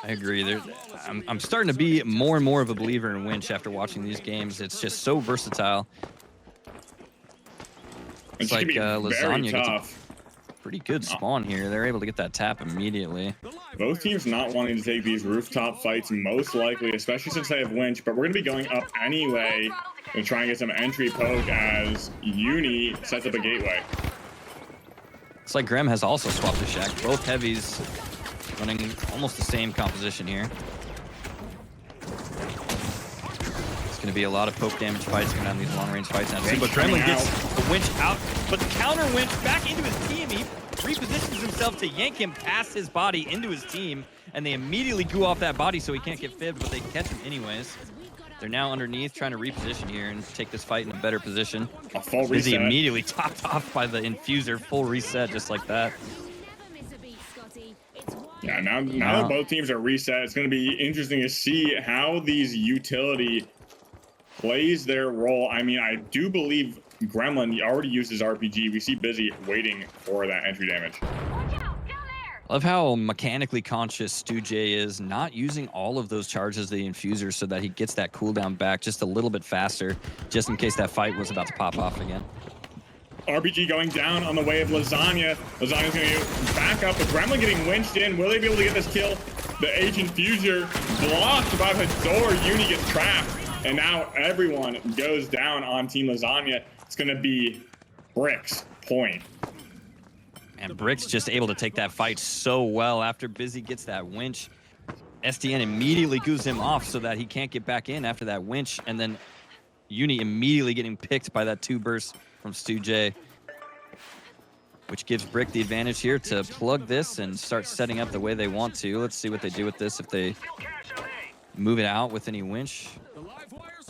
I agree. I'm starting to be more and more of a believer in winch after watching these games. It's just so versatile. It's like Lasagna gets a pretty good spawn here. They're able to get that tap immediately. Both teams not wanting to take these rooftop fights, most likely, especially since they have winch, but we're going to be going up anyway to try and get some entry poke as Uni sets up a gateway. It's like Grem has also swapped the shack. Both heavies running almost the same composition here. It's going to be a lot of poke damage fights coming out of these long-range fights now. But Gremlin gets the winch out, but the counter winch back into his team. He repositions himself to yank him past his body into his team, and they immediately goo off that body so he can't get fibbed, but they catch him anyways. They're now underneath, trying to reposition here and take this fight in a better position. A full reset. Busy immediately topped off by the infuser, full reset just like that. Yeah, now that both teams are reset, it's going to be interesting to see how these utility plays their role. I mean, I do believe Gremlin already used his RPG. We see Busy waiting for that entry damage. Love how mechanically conscious Stu J is, not using all of those charges of the infuser so that he gets that cooldown back just a little bit faster, just in case that fight was about to pop off again. RPG going down on the way of Lasagna. Lasagna's going to back up, but Gremlin getting winched in. Will they be able to get this kill? The H infuser blocked by the door. Uni gets trapped, and now everyone goes down on Team Lasagna. It's going to be Brick's point. And Brick's just able to take that fight so well after Busy gets that winch. STN immediately goos him off so that he can't get back in after that winch, and then Uni immediately getting picked by that 2 burst from Stu J, which gives Brick the advantage here to plug this and start setting up the way they want to. Let's see what they do with this, if they move it out with any winch.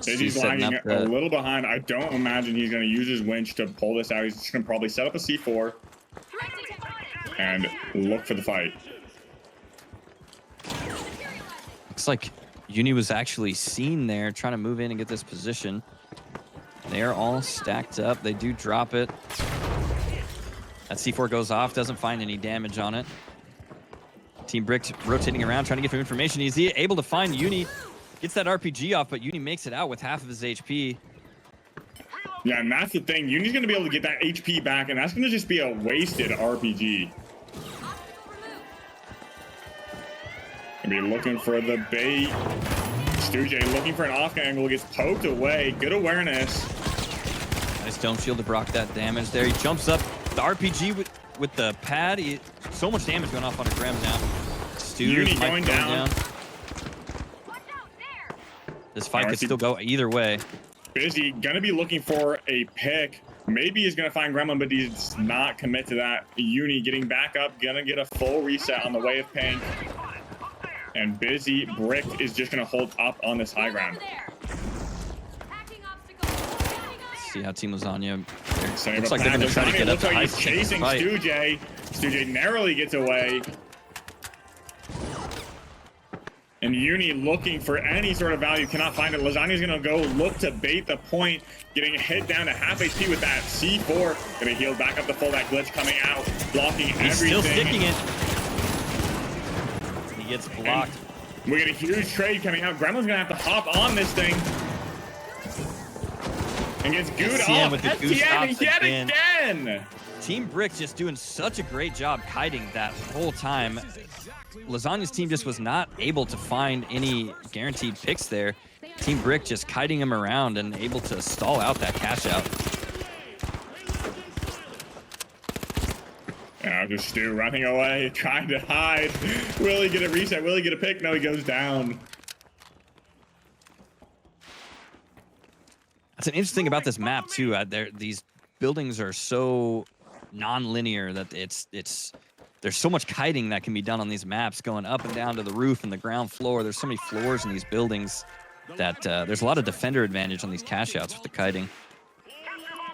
He's lagging a little behind. I don't imagine he's going to use his winch to pull this out. He's just going to probably set up a C4 and look for the fight. Looks like Uni was actually seen there trying to move in and get this position. They are all stacked up. They do drop it. That C4 goes off, doesn't find any damage on it. Team Brick rotating around, trying to get some information. He's able to find Uni, gets that RPG off, but Uni makes it out with half of his HP. Yeah, and that's the thing. Uni's going to be able to get that HP back, and that's going to just be a wasted RPG. Gonna be looking for the bait. Stu J looking for an off angle, gets poked away. Good awareness. Nice dome shield to block that damage there. He jumps up. The RPG with the pad. So much damage going off on a Grem now. Uni going down. This fight could still go either way. Busy gonna be looking for a pick. Maybe he's gonna find Gremlin, but he's not commit to that. Uni getting back up, gonna get a full reset on the way of Pink. And Busy Brick is just gonna hold up on this high ground. Let's see how Team Lasagna. Looks like they're gonna try to get up to high. He's chasing Stu J. Stu J narrowly gets away. And Uni looking for any sort of value, cannot find it. Lasagna's gonna go look to bait the point, getting hit down to half HP with that C4. Gonna heal back up the full, that glitch coming out, blocking everything. He's still sticking it. He gets blocked. And we get a huge trade coming out. Gremlin's gonna have to hop on this thing. And gets gooed off. With the goose stops yet again. again. Team Brick just doing such a great job kiting that whole time. Lasagna's team just was not able to find any guaranteed picks there. Team Brick just kiting him around and able to stall out that cash out. Yeah, just Stu running away, trying to hide. Will he get a reset? Will he get a pick? No, he goes down. That's an interesting about this map too. These buildings are so non-linear that there's so much kiting that can be done on these maps, going up and down to the roof and the ground floor. There's so many floors in these buildings that there's a lot of defender advantage on these cash outs with the kiting.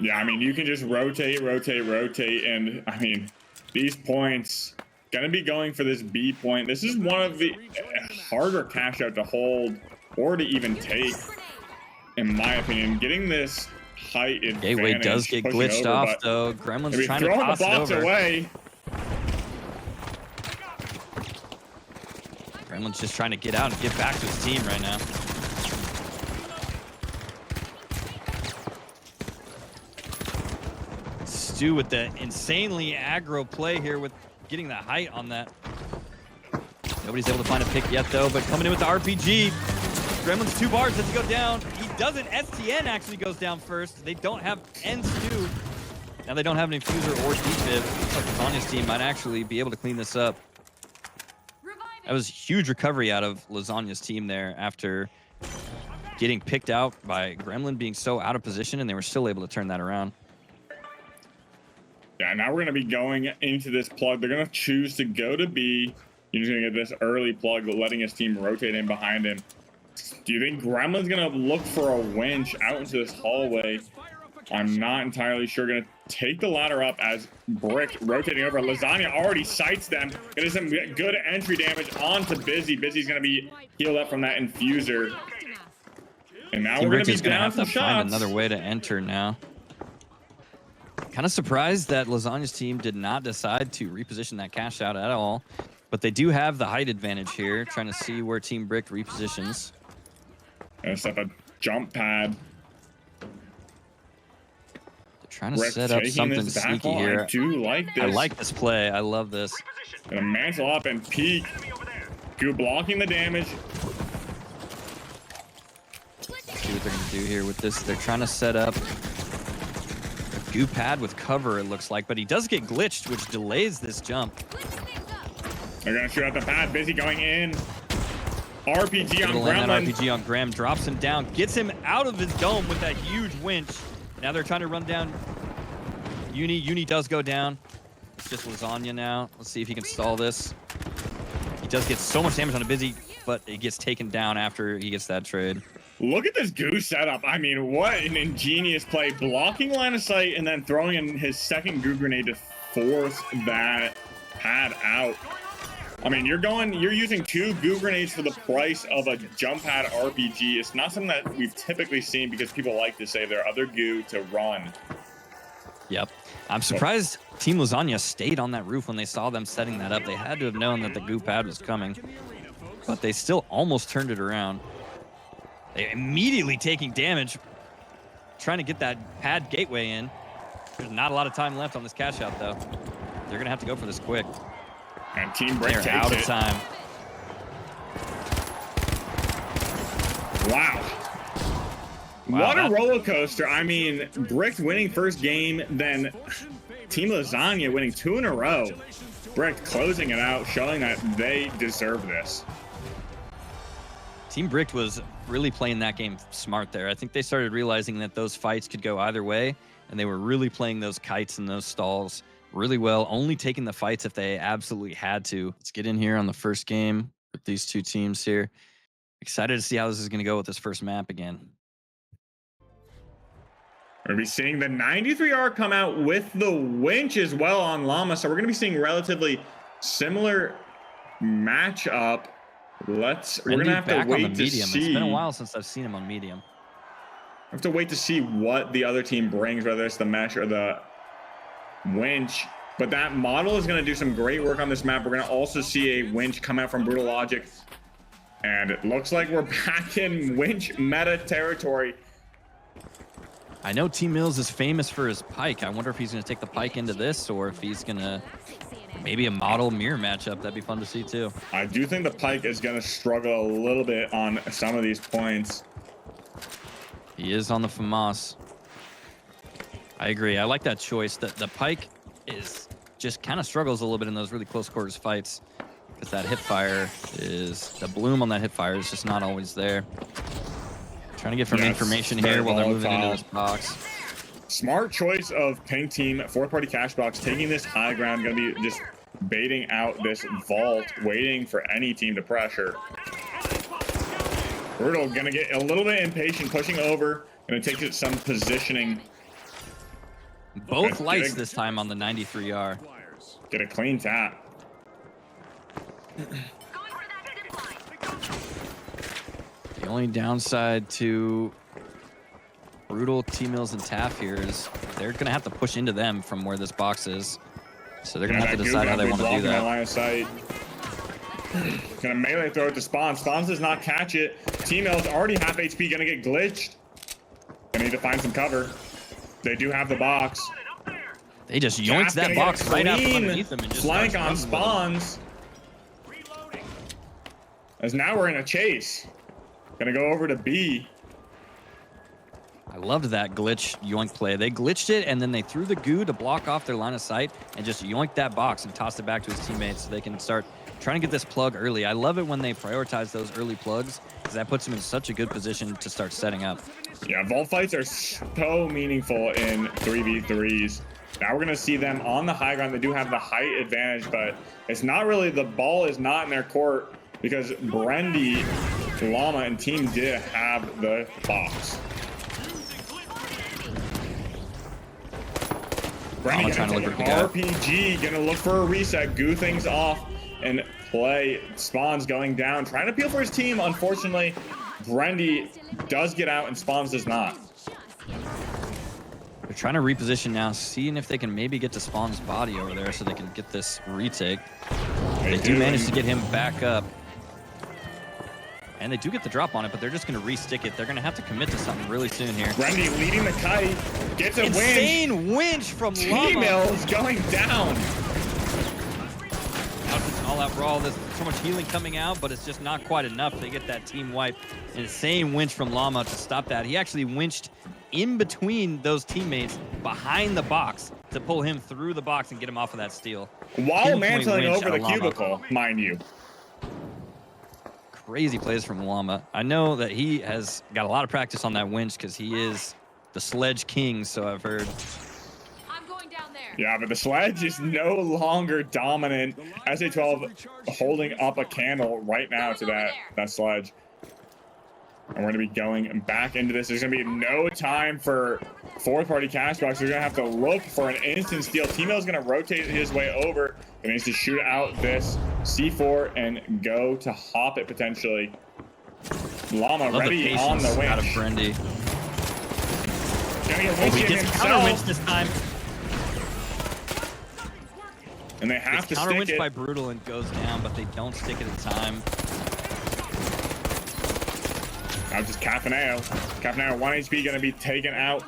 Yeah, I mean, you can just rotate, and I mean, these points gonna be going for this B point. This is one of the harder cash out to hold or to even take, in my opinion. Getting this height advantage. Gateway does get glitched over, off though. Gremlin's trying to throwing toss the blocks it over. away. Gremlin's just trying to get out and get back to his team right now. Stu with the insanely aggro play here with getting the height on that. Nobody's able to find a pick yet though, but coming in with the RPG. Gremlin's 2 bars has to go down. He doesn't. STN actually goes down first. They don't have N-Stu. Now they don't have an infuser or defib. Looks like Lasagna's team might actually be able to clean this up. That was a huge recovery out of Lasagna's team there after getting picked out by Gremlin being so out of position, and they were still able to turn that around. Yeah, now we're going to be going into this plug. They're going to choose to go to B. He's going to get this early plug, letting his team rotate in behind him. Do you think Gremlin's going to look for a winch out into this hallway? I'm not entirely sure. Going to take the ladder up as Brick rotating over. Lasagna already sights them. Getting some good entry damage onto Busy. Busy's going to be healed up from that infuser. And now we're going to be down some shots. Find another way to enter now. Kind of surprised that Lasagna's team did not decide to reposition that cash out at all. But they do have the height advantage here, trying to see where Team Brick repositions. Gonna set up a jump pad. They're trying to set up something sneaky here. I do like this. I like this play. I love this. Gonna mantle up and peek. Goo blocking the damage. Let's see what they're gonna do here with this. They're trying to set up a Goo pad with cover, it looks like, but he does get glitched, which delays this jump. They're gonna shoot out the pad. Busy going in. RPG on Gremlin. Gremlin. RPG on Graham, drops him down, gets him out of his dome with that huge winch. Now they're trying to run down Uni. Uni does go down. It's just Lasagna now. Let's see if he can stall this. He does get so much damage on a Busy, but it gets taken down after he gets that trade. Look at this Goo setup. I mean, what an ingenious play. Blocking line of sight and then throwing in his second Goo grenade to force that pad out. I mean, you're using 2 Goo grenades for the price of a jump pad RPG. It's not something that we've typically seen because people like to save their other Goo to run. Yep. I'm surprised Team Lasagna stayed on that roof when they saw them setting that up. They had to have known that the Goo pad was coming, but they still almost turned it around. They immediately taking damage, trying to get that pad gateway in. There's not a lot of time left on this cash out, though. They're going to have to go for this quick. And Team Brick takes They're out of it. time. Wow. What a roller coaster. I mean, Brick winning first game, then Team Lasagna winning 2 in a row. Brick closing it out, showing that they deserve this. Team Brick was really playing that game smart there. I think they started realizing that those fights could go either way, and they were really playing those kites and those stalls really well, only taking the fights if they absolutely had to. Let's get in here on the first game with these two teams here. Excited to see how this is going to go with this first map again. We're going to be seeing the 93R come out with the winch as well on Llama, so we're going to be seeing relatively similar matchup. We're going to have to wait to see. It's been a while since I've seen him on medium. I have to wait to see what the other team brings, whether it's the mesh or the winch. But that model is going to do some great work on this map. We're going to also see a winch come out from Brutal Logic. And it looks like we're back in winch meta territory. I know Team Mills is famous for his pike. I wonder if he's going to take the pike into this, or if he's going to maybe a model mirror matchup. That'd be fun to see too. I do think the pike is going to struggle a little bit on some of these points. He is on the FAMAS. I agree. I like that choice. The pike is just kind of struggles a little bit in those really close quarters fights, because that hip fire is, the bloom on that hip fire is just not always there. Trying to get some information here while they're moving into this box. Smart choice of Pink Team, fourth party cash box, taking this high ground, going to be just baiting out this vault, waiting for any team to pressure. Brutal going to get a little bit impatient, pushing over, going to take some positioning. Both lights this time on the 93R. Get a clean tap. The only downside to Brutal, T-Mills, and Taff here is they're going to have to push into them from where this box is. So they're going to have to decide how they want to do that. Line of sight. Gonna melee throw it to Spawn. Spawn does not catch it. T-Mills already half HP, gonna get glitched. Gonna need to find some cover. They do have the box. They just yoinked that box right out from underneath them and just flank on Spawns. As now we're in a chase. Gonna go over to B. I loved that glitch yoink play. They glitched it, and then they threw the goo to block off their line of sight and just yoinked that box and tossed it back to his teammates so they can start trying to get this plug early. I love it when they prioritize those early plugs, because that puts them in such a good position to start setting up. Yeah, vault fights are so meaningful in 3v3s. Now we're going to see them on the high ground. They do have the height advantage, but it's not really, the ball is not in their court, because Brendy, Llama, and team did have the box. Brendy trying to look for RPG, gonna look for a reset, goo things off, and play. Spawns going down, trying to peel for his team. Unfortunately, Brendy does get out and Spawns does not. They're They're trying to reposition now, seeing if they can maybe get to Spawn's body over there so they can get this retake. They do manage to get him back up. And they do get the drop on it, but they're just going to re-stick it. They're going to have to commit to something really soon here. Brendy leading the kite, gets a winch. Insane winch from Llama. T-Mills going down. Out to an all-out brawl. There's so much healing coming out, but it's just not quite enough. They get that team wipe. Insane winch from Llama to stop that. He actually winched in between those teammates behind the box to pull him through the box and get him off of that steal. While mantling over the cubicle, mind you. Crazy plays from Llama. I know that he has got a lot of practice on that winch because he is the sledge king, so I've heard. I'm going down there. Yeah, but the sledge is no longer dominant. SA12 holding up a candle right now to that sledge. And we're going to be going back into this. There's going to be no time for fourth-party cash box. They're going to have to look for an instant steal. T-Mill's going to rotate his way over. He needs to shoot out this C4 and go to hop it potentially. Llama ready on the winch. Out of Brendy. Gonna get winched Gets counter winch this time. And they have to counter stick winch it. by Brutal and goes down, but they don't stick it in time. Now just Cafaneo. Cafaneo 1 HP gonna be taken out.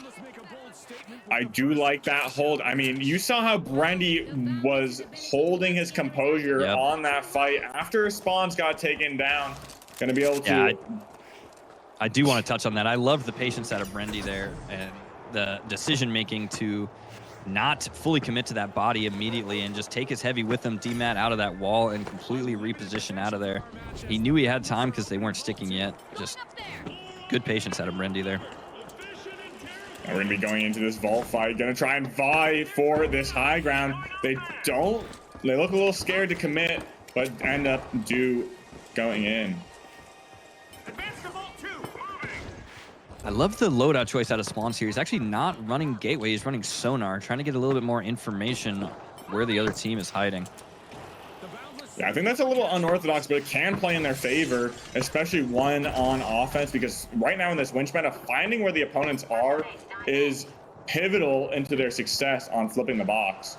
I do like that hold. I mean, you saw how Brendy was holding his composure on that fight after Spawns got taken down. Gonna be able to. Yeah, I do want to touch on that. I love the patience out of Brendy there and the decision making to not fully commit to that body immediately and just take his heavy with him, DMAT out of that wall and completely reposition out of there. He knew he had time because they weren't sticking yet. Just good patience out of Brendy there. We're going to be going into this vault fight. Going to try and vie for this high ground. They look a little scared to commit, but end up going in. I love the loadout choice out of Spawns here. He's actually not running Gateway. He's running Sonar, trying to get a little bit more information where the other team is hiding. Yeah, I think that's a little unorthodox, but it can play in their favor, especially one on offense, because right now in this winch meta, finding where the opponents are is pivotal into their success on flipping the box.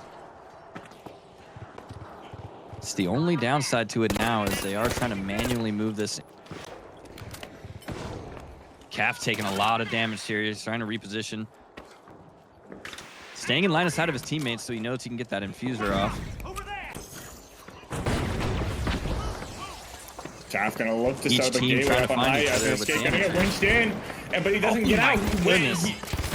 It's the only downside to it now is they are trying to manually move this. Calf taking a lot of damage here. He's trying to reposition. Staying in line of sight of his teammates so he knows he can get that infuser off. Calf gonna look to set the team gateway trying up to on find high. each other, but Escape gonna get winched in, but he doesn't get out.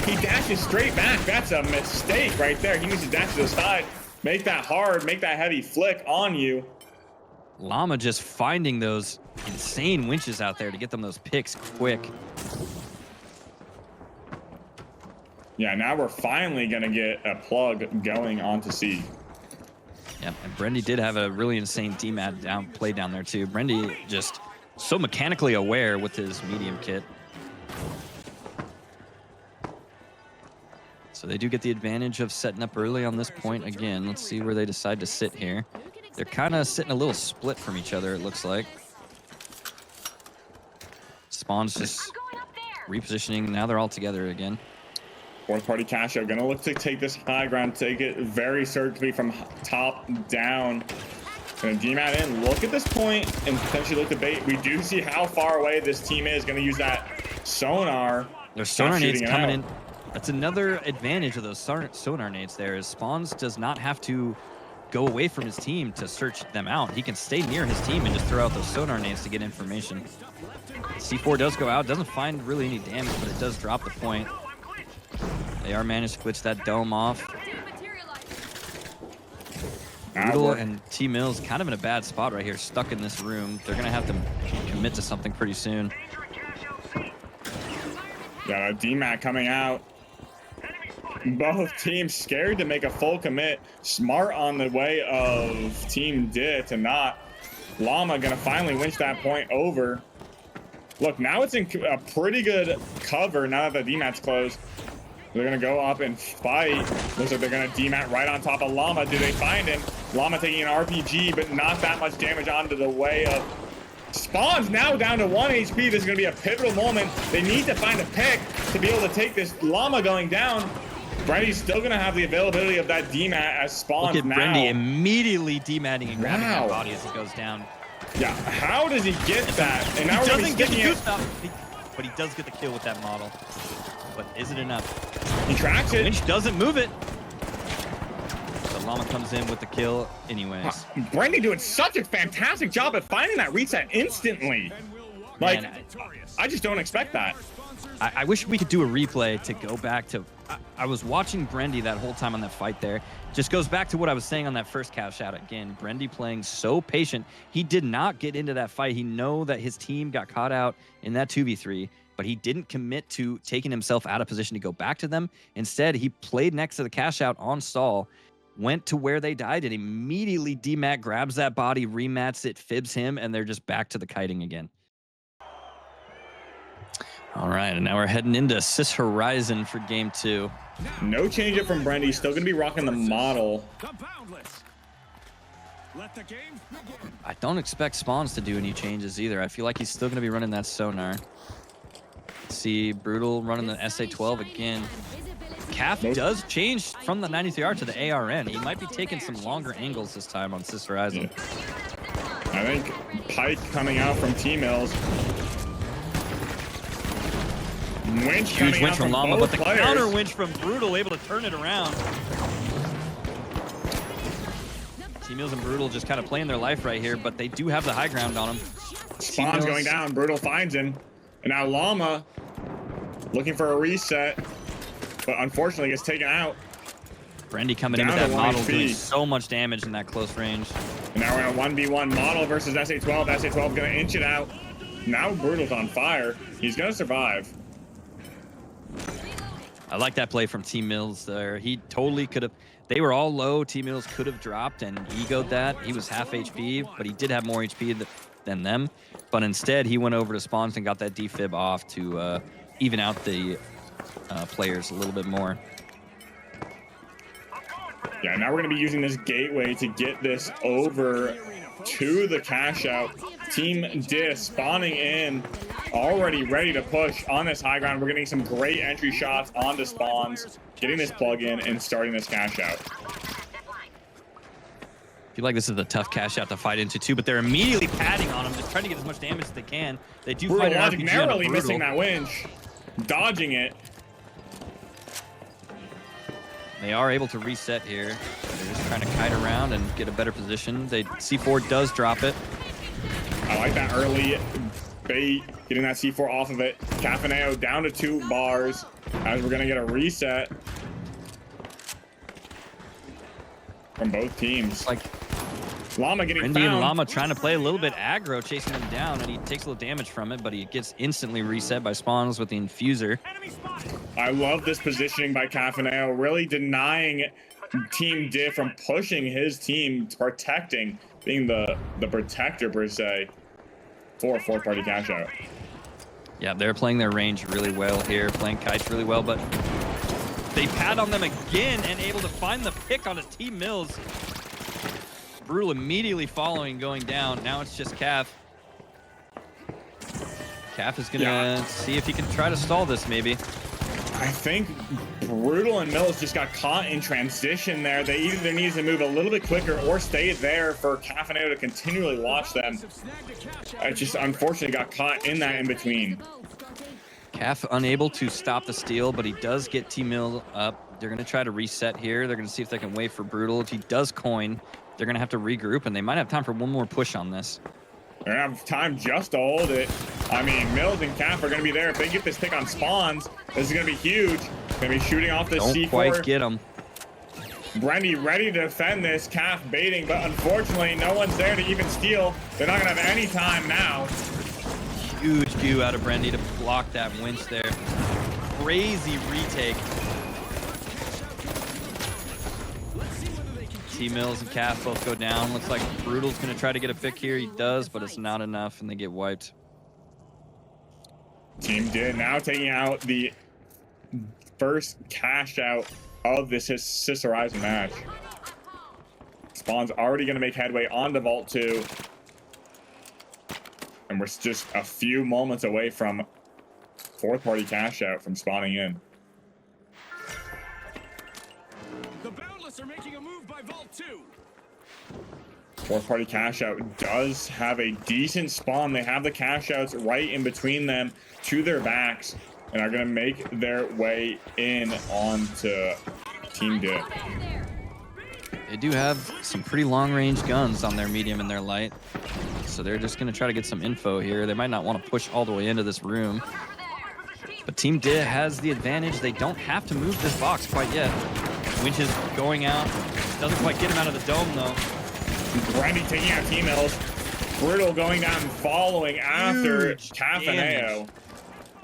He dashes straight back. That's a mistake right there. He needs to dash to the side, make that hard, make that heavy flick on you. Llama just finding those insane winches out there to get them those picks quick. Yeah, now we're finally gonna get a plug going onto C. Yep, and Brendy did have a really insane DMAT play down there too. Brendy just so mechanically aware with his medium kit. So they do get the advantage of setting up early on this point again. Let's see where they decide to sit here. They're kind of sitting a little split from each other, it looks like. Spawn's just repositioning. Now they're all together again. Fourth party Cashout gonna look to take this high ground, take it very surgically from top down. Gonna DMAT in, look at this point, and potentially look to bait. We do see how far away this team is. Gonna use that sonar. There's sonar nades coming in. That's another advantage of those sonar nades there is Spawns does not have to go away from his team to search them out. He can stay near his team and just throw out those sonar nades to get information. C4 does go out, doesn't find really any damage, but it does drop the point. They are managed to glitch that dome off. Brutal and T-Mills kind of in a bad spot right here, stuck in this room. They're going to have to commit to something pretty soon. Got a DMAT coming out. Both teams scared to make a full commit. Smart on the way of Team DIH to not. Llama going to finally winch that point over. Look, now it's in a pretty good cover now that the DMAT's closed. They're going to go up and fight. Looks like they're going to DMAT right on top of Llama. Do they find him? Llama taking an RPG, but not that much damage onto the way of Spawns. Now down to 1 HP. This is going to be a pivotal moment. They need to find a pick to be able to take this Llama going down. Brendy's still gonna have the availability of that DMAT as spawns Look at now. Brendy immediately dematting and grabbing Wow. that body as it goes down. Yeah, how does he get that? And now He we're gonna be doesn't get the sticking good it. stuff, but he does get the kill with that model. But is it enough? He tracks it. Winch doesn't move it. The Llama comes in with the kill anyways. Brendy doing such a fantastic job at finding that reset instantly. Like, Man, I just don't expect that. I wish we could do a replay to go back to. I was watching Brendy that whole time on that fight there. Just goes back to what I was saying on that first cash out again. Brendy playing so patient. He did not get into that fight. He know that his team got caught out in that 2v3, but he didn't commit to taking himself out of position to go back to them. Instead, he played next to the cash out on stall, went to where they died, and immediately DMAT grabs that body, remats it, fibs him, and they're just back to the kiting again. All right, and now we're heading into Sis Horizon for game 2. No change it from Brendy. Still gonna be rocking the model. Let the game begin. I don't expect Spawns to do any changes either. I feel like he's still going to be running that sonar. See Brutal running the SA-12 again. Calf does change from the 93R to the ARN. He might be taking some longer angles this time on Sis Horizon. I think Pike coming out from T-Mills. Winch Huge coming winch out from Llama, both but the players. counter winch from Brutal able to turn it around. T-Mills and Brutal just kind of playing their life right here, but they do have the high ground on them. Spawn's going down. Brutal finds him. And now Llama looking for a reset, but unfortunately gets taken out. Brendy coming in with Down that to 1 model HP. doing so much damage in that close range. And now we're in a 1v1 model versus SA-12. SA-12 gonna inch it out. Now Brutal's on fire. He's gonna survive. I like that play from T-Mills there. He totally could have. They were all low. T-Mills could have dropped and egoed that. He was half HP, but he did have more HP than them. But instead, he went over to Spawns and got that defib off to even out the players a little bit more. Yeah, now we're gonna be using this gateway to get this over to the cash out. Team Dis spawning in, already ready to push on this high ground. We're getting some great entry shots onto Spawns, getting this plug in and starting this cash out. I feel like this is a tough cash out to fight into too, but they're immediately padding on him, just trying to get as much damage as they can. They do Brutal fight an Logic RPG on a narrowly Brutal. missing that winch, dodging it. They are able to reset here. They're just trying to kite around and get a better position. C4 does drop it. I like that early bait, getting that C4 off of it. Cafaneo down to 2 bars as we're gonna get a reset from both teams. Like Llama getting Brendy and found. Llama trying to play a little bit aggro, chasing him down, and he takes a little damage from it, but he gets instantly reset by Spawns with the infuser. I love this positioning by Cafaneo, really denying Team Diff from pushing his team, protecting, being the protector per se for fourth party cash out. Yeah, they're playing their range really well here, playing kites really well, but they pad on them again and able to find the pick on a T-Mills. Brutal immediately following, going down. Now it's just Calf. Calf is gonna see if he can try to stall this maybe. I think Brutal and Mills just got caught in transition there. They either needed to move a little bit quicker or stay there for Cafaneo to continually watch them. I just unfortunately got caught in that in between. Calf unable to stop the steal, but he does get T-Mill up. They're gonna try to reset here. They're gonna see if they can wait for Brutal. If he does coin, they're gonna have to regroup, and they might have time for one more push on this. They're gonna have time just to hold it. I mean, Mills and Calf are gonna be there. If they get this pick on Spawns, this is gonna be huge. Gonna be shooting off this Don't C4. quite get him. Brendy ready to defend this, Calf baiting, but unfortunately no one's there to even steal. They're not gonna have any time now. Huge Q out of Brendy to block that winch there. Crazy retake. T-Mills and Calf both go down. Looks like Brutal's gonna try to get a pick here. He does, but it's not enough, and they get wiped. Team Did now taking out the first cash out of this Sis Horizon match. Spawn's already gonna make headway on to Vault 2. And we're just a few moments away from fourth party cash out from spawning in. by Vault 2. Fourth party cash out does have a decent spawn. They have the cash outs right in between them to their backs and are going to make their way in onto Team DIH. Go down there. They do have some pretty long-range guns on their medium and their light, so they're just going to try to get some info here. They might not want to push all the way into this room, but Team DIH has the advantage. They don't have to move this box quite yet. Winch is going out. Doesn't quite get him out of the dome, though. Brandy taking out T-Mills. Brutal going down and following after Huge Cafaneo.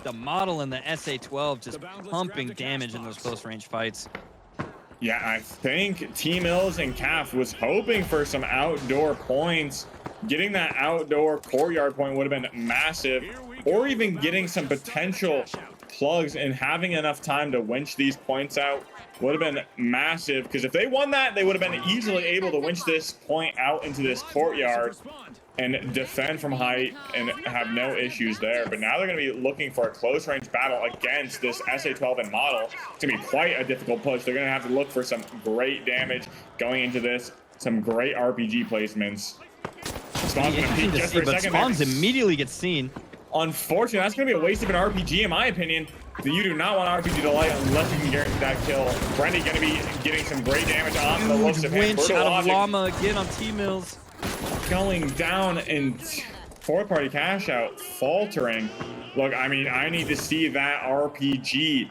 The model and the SA-12 just pumping damage in those close-range fights. Yeah, I think T-Mills and Caf was hoping for some outdoor points. Getting that outdoor courtyard point would have been massive, or even getting some potential plugs and having enough time to winch these points out would have been massive, because if they won that, they would have been easily able to winch this point out into this courtyard and defend from height and have no issues there. But now they're going to be looking for a close range battle against this SA-12 and model. It's going to be quite a difficult push. They're going to have to look for some great damage going into this, some great RPG placements. Spawn's going to peek just for a second. Spawns immediately gets seen. Unfortunately, that's going to be a waste of an RPG, in my opinion. You do not want RPG to light unless you can guarantee that kill. Brandy going to be getting some great damage on the looks of him. Winch Brutal out of logic Llama again on T-Mills. going down and fourth party cash out faltering. Look, I mean, I need to see that RPG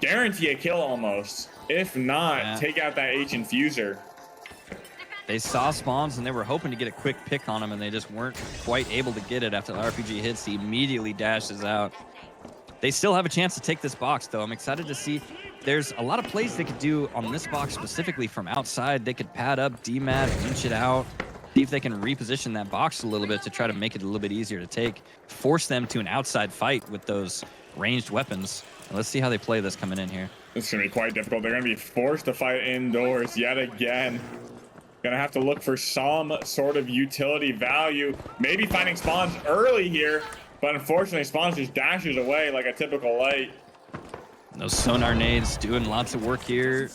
guarantee a kill almost. If not, take out that H infuser. They saw spawns and they were hoping to get a quick pick on him, and they just weren't quite able to get it after the RPG hits. He immediately dashes out. They still have a chance to take this box, though. I'm excited to see. There's a lot of plays they could do on this box specifically from outside. They could pad up, demat, inch it out, see if they can reposition that box a little bit to try to make it a little bit easier to take, force them to an outside fight with those ranged weapons. And let's see how they play this coming in here. It's going to be quite difficult. They're going to be forced to fight indoors yet again. Gonna have to look for some sort of utility value. Maybe finding spawns early here, but unfortunately spawns just dashes away like a typical light. Those sonar nades doing lots of work here,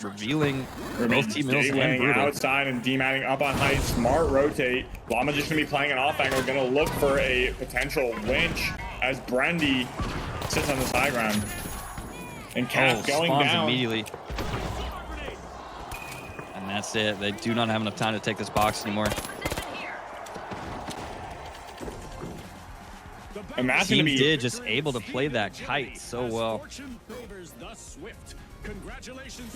revealing both T-Mills and Brutal. Outside and dematting up on height. Smart rotate. Llama just gonna be playing an off angle. Gonna look for a potential winch as Brandy sits on the high ground. And Cat going spawns down immediately. And that's it. They do not have enough time to take this box anymore. And that's Team gonna be DIH just able to play that kite so well.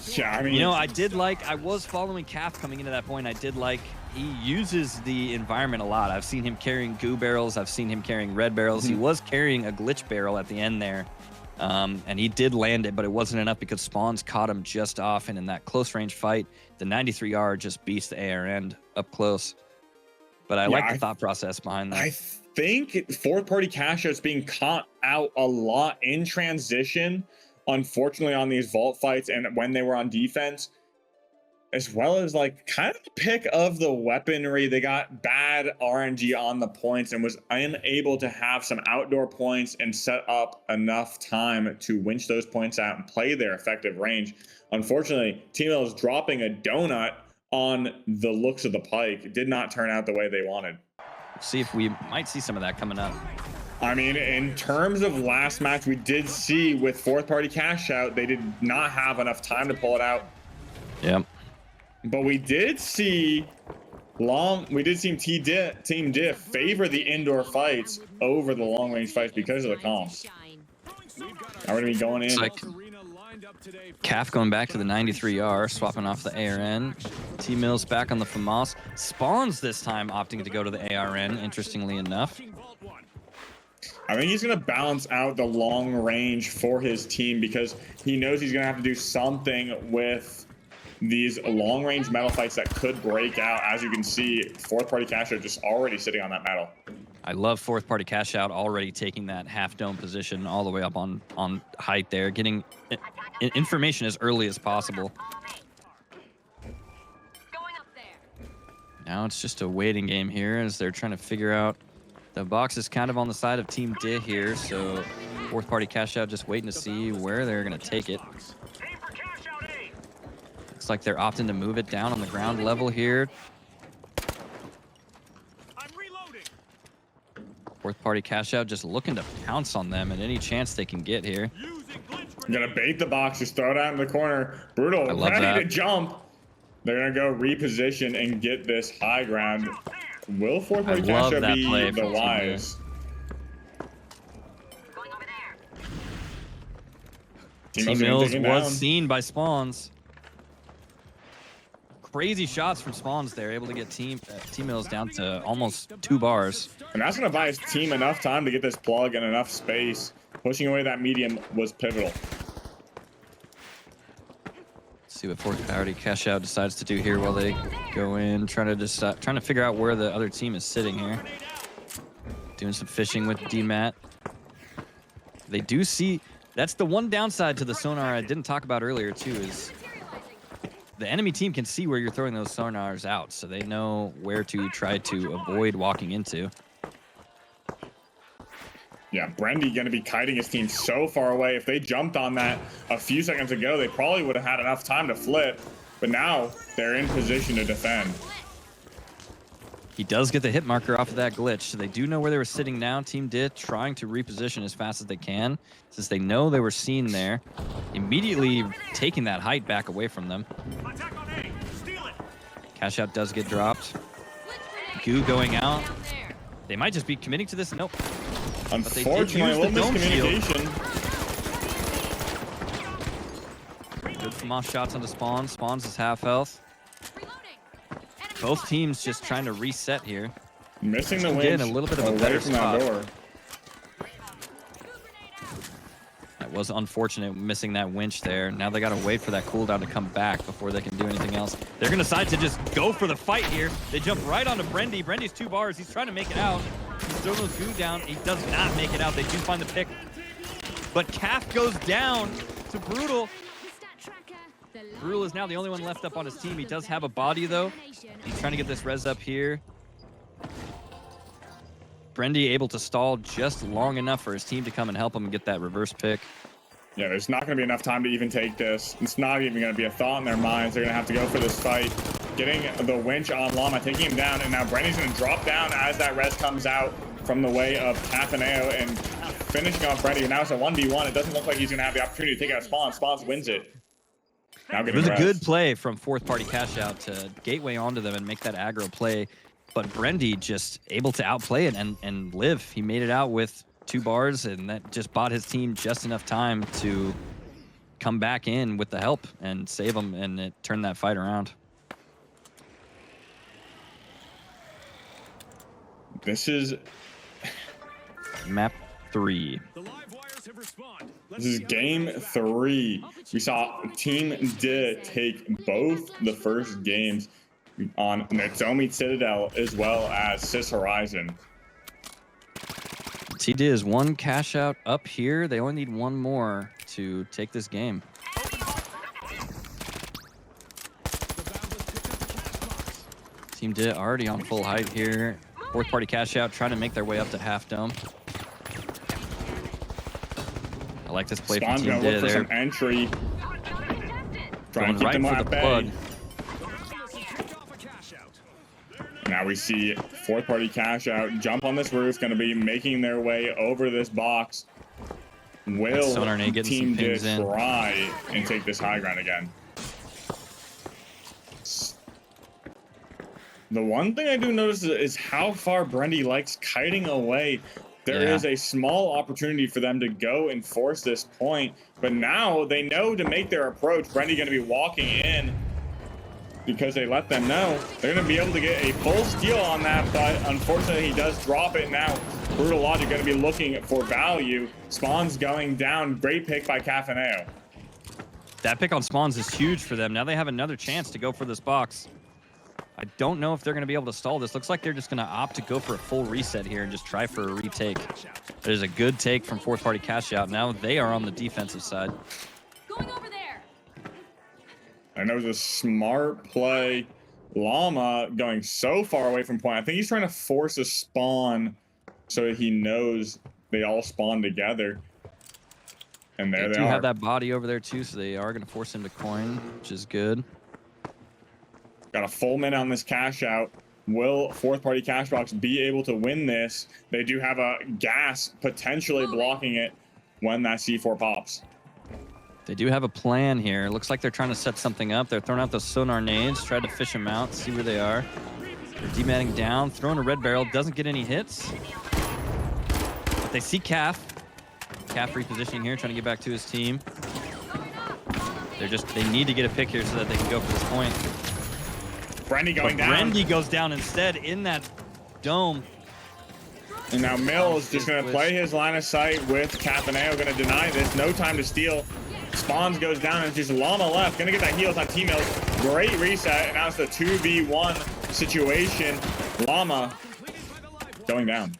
Yeah, I mean, You know, I was following Calf coming into that point. I did like, he uses the environment a lot. I've seen him carrying goo barrels. I've seen him carrying red barrels. He was carrying a glitch barrel at the end there. And he did land it, but it wasn't enough because spawns caught him just off. And in that close range fight, the 93R just beats the AR end up close. But I like the thought process behind that. I think fourth party cash outs being caught out a lot in transition, unfortunately, on these vault fights and when they were on defense, as well as like kind of the pick of the weaponry. They got bad RNG on the points and was unable to have some outdoor points and set up enough time to winch those points out and play their effective range. Unfortunately, T-Mill is dropping a donut on the looks of the pike. It did not turn out the way they wanted. See if we might see some of that coming up. I mean, in terms of last match, we did see with fourth party cash out, they did not have enough time to pull it out. Yep. But we did see Team DIH favor the indoor fights over the long range fights because of the comps. Now we're gonna be going in. It's like Calf going back to the 93R, swapping off the ARN. T-Mills back on the FAMAS. Spawns this time opting to go to the ARN, interestingly enough. I think he's going to balance out the long range for his team because he knows he's going to have to do something with these long range metal fights that could break out. As you can see, fourth party cash out just already sitting on that metal. I love fourth party cash out already taking that half dome position all the way up on height there, getting information as early as possible. Now it's just a waiting game here as they're trying to figure out. The box is kind of on the side of Team DIH here, so fourth party cash out just waiting to see where they're going to take it. Looks like they're opting to move it down on the ground level here. I'm reloading. Fourth party cash out just looking to pounce on them at any chance they can get here. Using glitch I'm gonna bait the box, just throw it out in the corner. Brutal, I love ready that. to jump. They're gonna go reposition and get this high ground. Will fourth party love cash out that be play the from Team wise? Team Mills was seen by Spawns. Crazy shots from Spawns there, able to get Team Mills down to almost 2 bars. And that's going to buy his team enough time to get this plug and enough space. Pushing away that medium was pivotal. Let's see what fourth party cash out decides to do here while they go in, trying to figure out where the other team is sitting here. Doing some fishing with DMAT. They do see. That's the one downside to the sonar I didn't talk about earlier too, is the enemy team can see where you're throwing those sonars out, so they know where to try to avoid walking into. Yeah, Brendy going to be kiting his team so far away. If they jumped on that a few seconds ago, they probably would have had enough time to flip, but now they're in position to defend. He does get the hit marker off of that glitch, so they do know where they were sitting now. Team DIH trying to reposition as fast as they can, since they know they were seen there. Immediately taking that height back away from them. Attack on A. Steal it. Cash out does get dropped. Goo going out. They might just be committing to this. Nope. they did Unfortunately, a use little the dome shield. miscommunication. Good from off shots onto Spawn. Spawn's is half health. Both teams just trying to reset here. Missing the Again, winch a little bit of a away better from that spot. door. That was unfortunate, missing that winch there. Now they got to wait for that cooldown to come back before they can do anything else. They're going to decide to just go for the fight here. They jump right onto Brendy. Brendy's 2 bars. He's trying to make it out. He's throwing those goo down. He does not make it out. They do find the pick. But Calf goes down to Brutal. Brutal is now the only one left up on his team. He does have a body, though. He's trying to get this res up here. Brendy able to stall just long enough for his team to come and help him and get that reverse pick. Yeah, there's not going to be enough time to even take this. It's not even going to be a thought in their minds. They're going to have to go for this fight. Getting the winch on Llama, taking him down, and now Brendy's going to drop down as that res comes out from the way of Cafaneo and finishing off Brendy. Now it's a 1v1. It doesn't look like he's going to have the opportunity to take out Spawn. Spawn wins it. It was a good play from fourth party cash out to gateway onto them and make that aggro play. But Brendy just able to outplay it and live. He made it out with 2 bars, and that just bought his team just enough time to come back in with the help and save them, and it turned that fight around. This is Map 3. The live wires have respawned. This is game 3. We saw Team DIH take both the first games on Nozomi Citadel as well as Sis Horizon. TD is 1 cash out up here. They only need 1 more to take this game. Team DIH already on full height here. Fourth party cash out trying to make their way up to half dome. I like this play Spawn's from Team gonna look DIH for there. some entry. Trying Going to keep right them for at the bay. plug. Now we see fourth party cash out jump on this roof, going to be making their way over this box. Will Sonar Nate getting Team some pings DIH in. try and take this high ground again? The one thing I do notice is how far Brendy likes kiting away. There is a small opportunity for them to go and force this point, but now they know to make their approach. Brendy going to be walking in because they let them know they're going to be able to get a full steal on that, but unfortunately he does drop it now. Brutal Logic going to be looking for value. Spawn's going down. Great pick by Cafaneo. That pick on Spawns is huge for them. Now they have another chance to go for this box. I don't know if they're going to be able to stall this. Looks like they're just going to opt to go for a full reset here and just try for a retake. There's a good take from fourth party cash out. Now they are on the defensive side. Going over there. And it was a smart play. Llama going so far away from point. I think he's trying to force a spawn so he knows they all spawn together. And there They they do are. have that body over there too, so they are going to force him to coin, which is good. Got a full minute on this cash out. Will fourth party cash box be able to win this? They do have a gas potentially blocking it when that C4 pops. They do have a plan here. Looks like they're trying to set something up. They're throwing out those sonar nades, try to fish them out, see where they are. They're dematting down, throwing a red barrel, doesn't get any hits. But they see Calf. Calf repositioning here, trying to get back to his team. They need to get a pick here so that they can go for this point. Brendy going down. Brendy goes down instead in that dome. And now Mill is just going to play his line of sight with Capaneo. Going to deny this. No time to steal. Spawns goes down and it's just Llama left. Going to get that heals on T-Mills. Great reset. And now it's the 2v1 situation. Llama going down.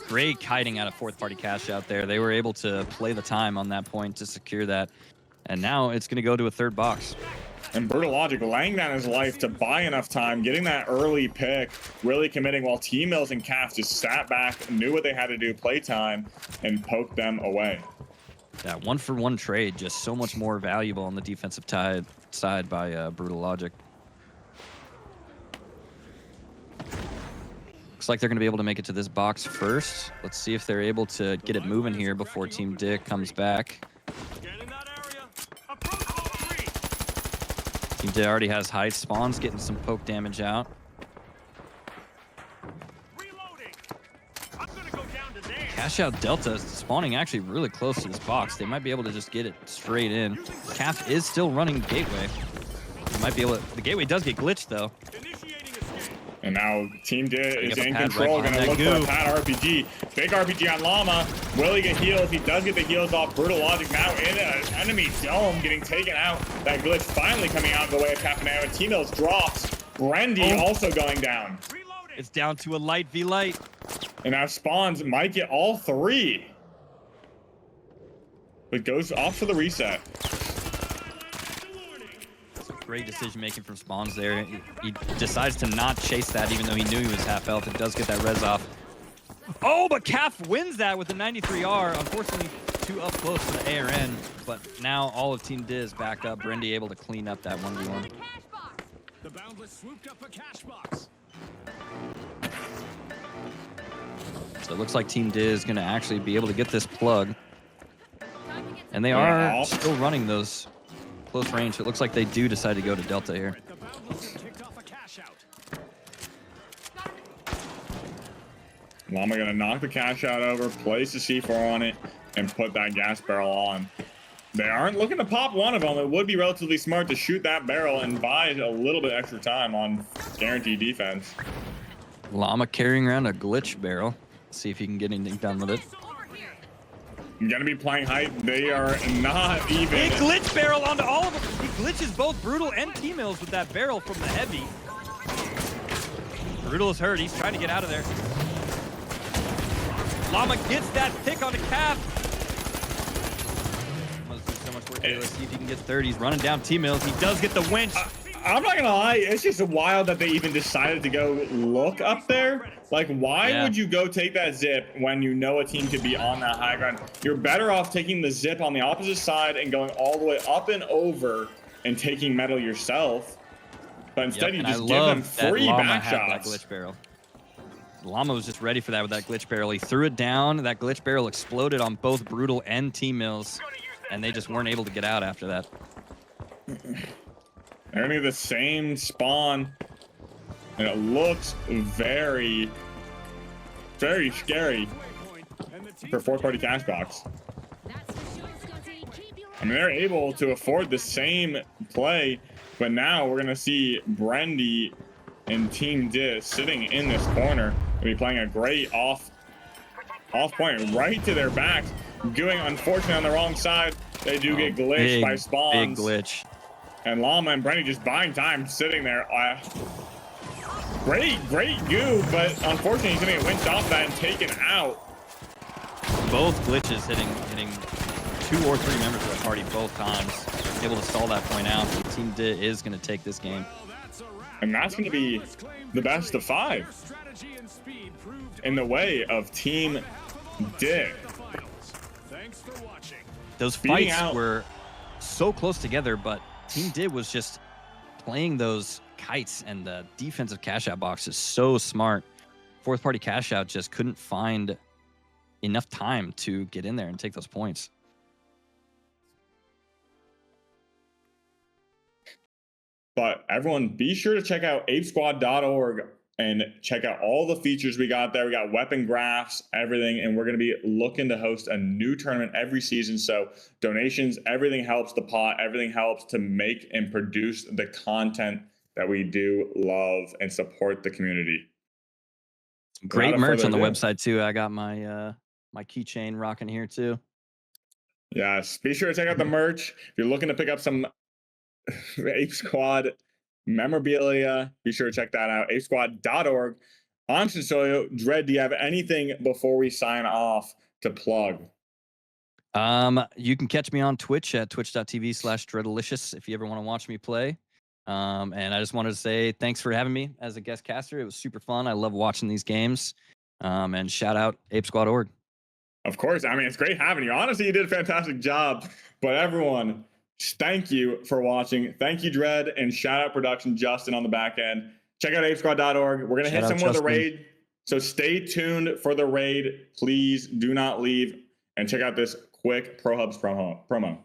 Great kiting out of fourth party cash out there. They were able to play the time on that point to secure that. And now it's going to go to a third box. And Brutal Logic laying down his life to buy enough time, getting that early pick, really committing while T-Mills and Calf just sat back, knew what they had to do, play time, and poked them away. That 1-for-1 trade, just so much more valuable on the defensive side by Brutal Logic. Looks like they're going to be able to make it to this box first. Let's see if they're able to get it moving here before Team Dick comes back. Team Dick already has high spawns, getting some poke damage out. Cashout Delta is spawning actually really close to this box. They might be able to just get it straight in. Calf is still running Gateway. They might be able to, the Gateway does get glitched though. And now Team Dick is in control, going to look for a pad RPG. Big RPG on Llama. Will he get heals? He does get the heals off. Brutal Logic now in an enemy dome, getting taken out. That glitch finally coming out of the way of Capaneo. And T-Mills drops. Brendy also going down. It's down to a light v light. And now Spawns might get all three. But goes off for the reset. Great decision making from Spawns there. He decides to not chase that even though he knew he was half health. It does get that res off. Oh, but Calf wins that with the 93R. Unfortunately, too up close to the ARN. But now all of Team Diz back up. Brendy able to clean up that 1v1. The Boundless swooped up a cash box. So it looks like Team Diz is going to actually be able to get this plug. And they are still running those close range. So it looks like they do decide to go to Delta here. Llama gonna knock the cash out over, place the C4 on it, and put that gas barrel on. They aren't looking to pop one of them. It would be relatively smart to shoot that barrel and buy a little bit extra time on guaranteed defense. Llama carrying around a glitch barrel. See if he can get anything done with it. I'm gonna be playing hype. They are not even. Big glitch barrel onto all of them. He glitches both Brutal and T-Mills with that barrel from the heavy. Brutal is hurt. He's trying to get out of there. Llama gets that pick on the Calf. Must do so much work here. Let's see if he can get 30. He's running down T-Mills. He does get the winch. I'm not gonna lie, it's just wild that they even decided to go look up there. Like, why would you go take that zip when you know a team could be on that high ground? You're better off taking the zip on the opposite side and going all the way up and over and taking metal yourself. But instead you just give them free back shots. That glitch barrel. Llama was just ready for that with that glitch barrel. He threw it down. That glitch barrel exploded on both Brutal and T-Mills, and they just weren't able to get out after that. They're gonna be the same spawn, and it looks very, very scary for fourth party cash box. I mean, they're able to afford the same play, but now we're gonna see Brendy and Team Diz sitting in this corner and be playing a great off point right to their backs. Doing, unfortunately, on the wrong side. They do get glitched by Spawns. Big glitch. And Llama and Brendy just buying time, sitting there. Great goo, but unfortunately he's gonna get winched off that and taken out. Both glitches hitting 2 or 3 members of the party both times. Able to stall that point out. So Team D is gonna take this game. And that's gonna be the best of 5 in the way of Team D. Those fights were so close together, but Team Did was just playing those kites, and the defensive cash out box is so smart. Fourth party cash out just couldn't find enough time to get in there and take those points. But everyone, be sure to check out apesquad.org and check out all the features we got there. We got weapon graphs, everything, and we're going to be looking to host a new tournament every season. So donations, everything helps the pot, everything helps to make and produce the content that we do love and support the community. Great merch on the website too. I got my my keychain rocking here too. Yes, be sure to check out the merch. If you're looking to pick up some Ape Squad memorabilia, be sure to check that out. apesquad.org. I'm Sonsoyo. Dread, do you have anything before we sign off to plug? You can catch me on Twitch at twitch.tv/dreadalicious if you ever want to watch me play. And I just wanted to say thanks for having me as a guest caster. It was super fun. I love watching these games. And shout out apesquad.org. Of course. I mean, it's great having you. Honestly, you did a fantastic job. But everyone, thank you for watching. Thank you, Dread, and shout out production Justin on the back end. Check out apesquad.org. We're going to hit someone with a raid. So stay tuned for the raid. Please do not leave and check out this quick Pro Hubs promo.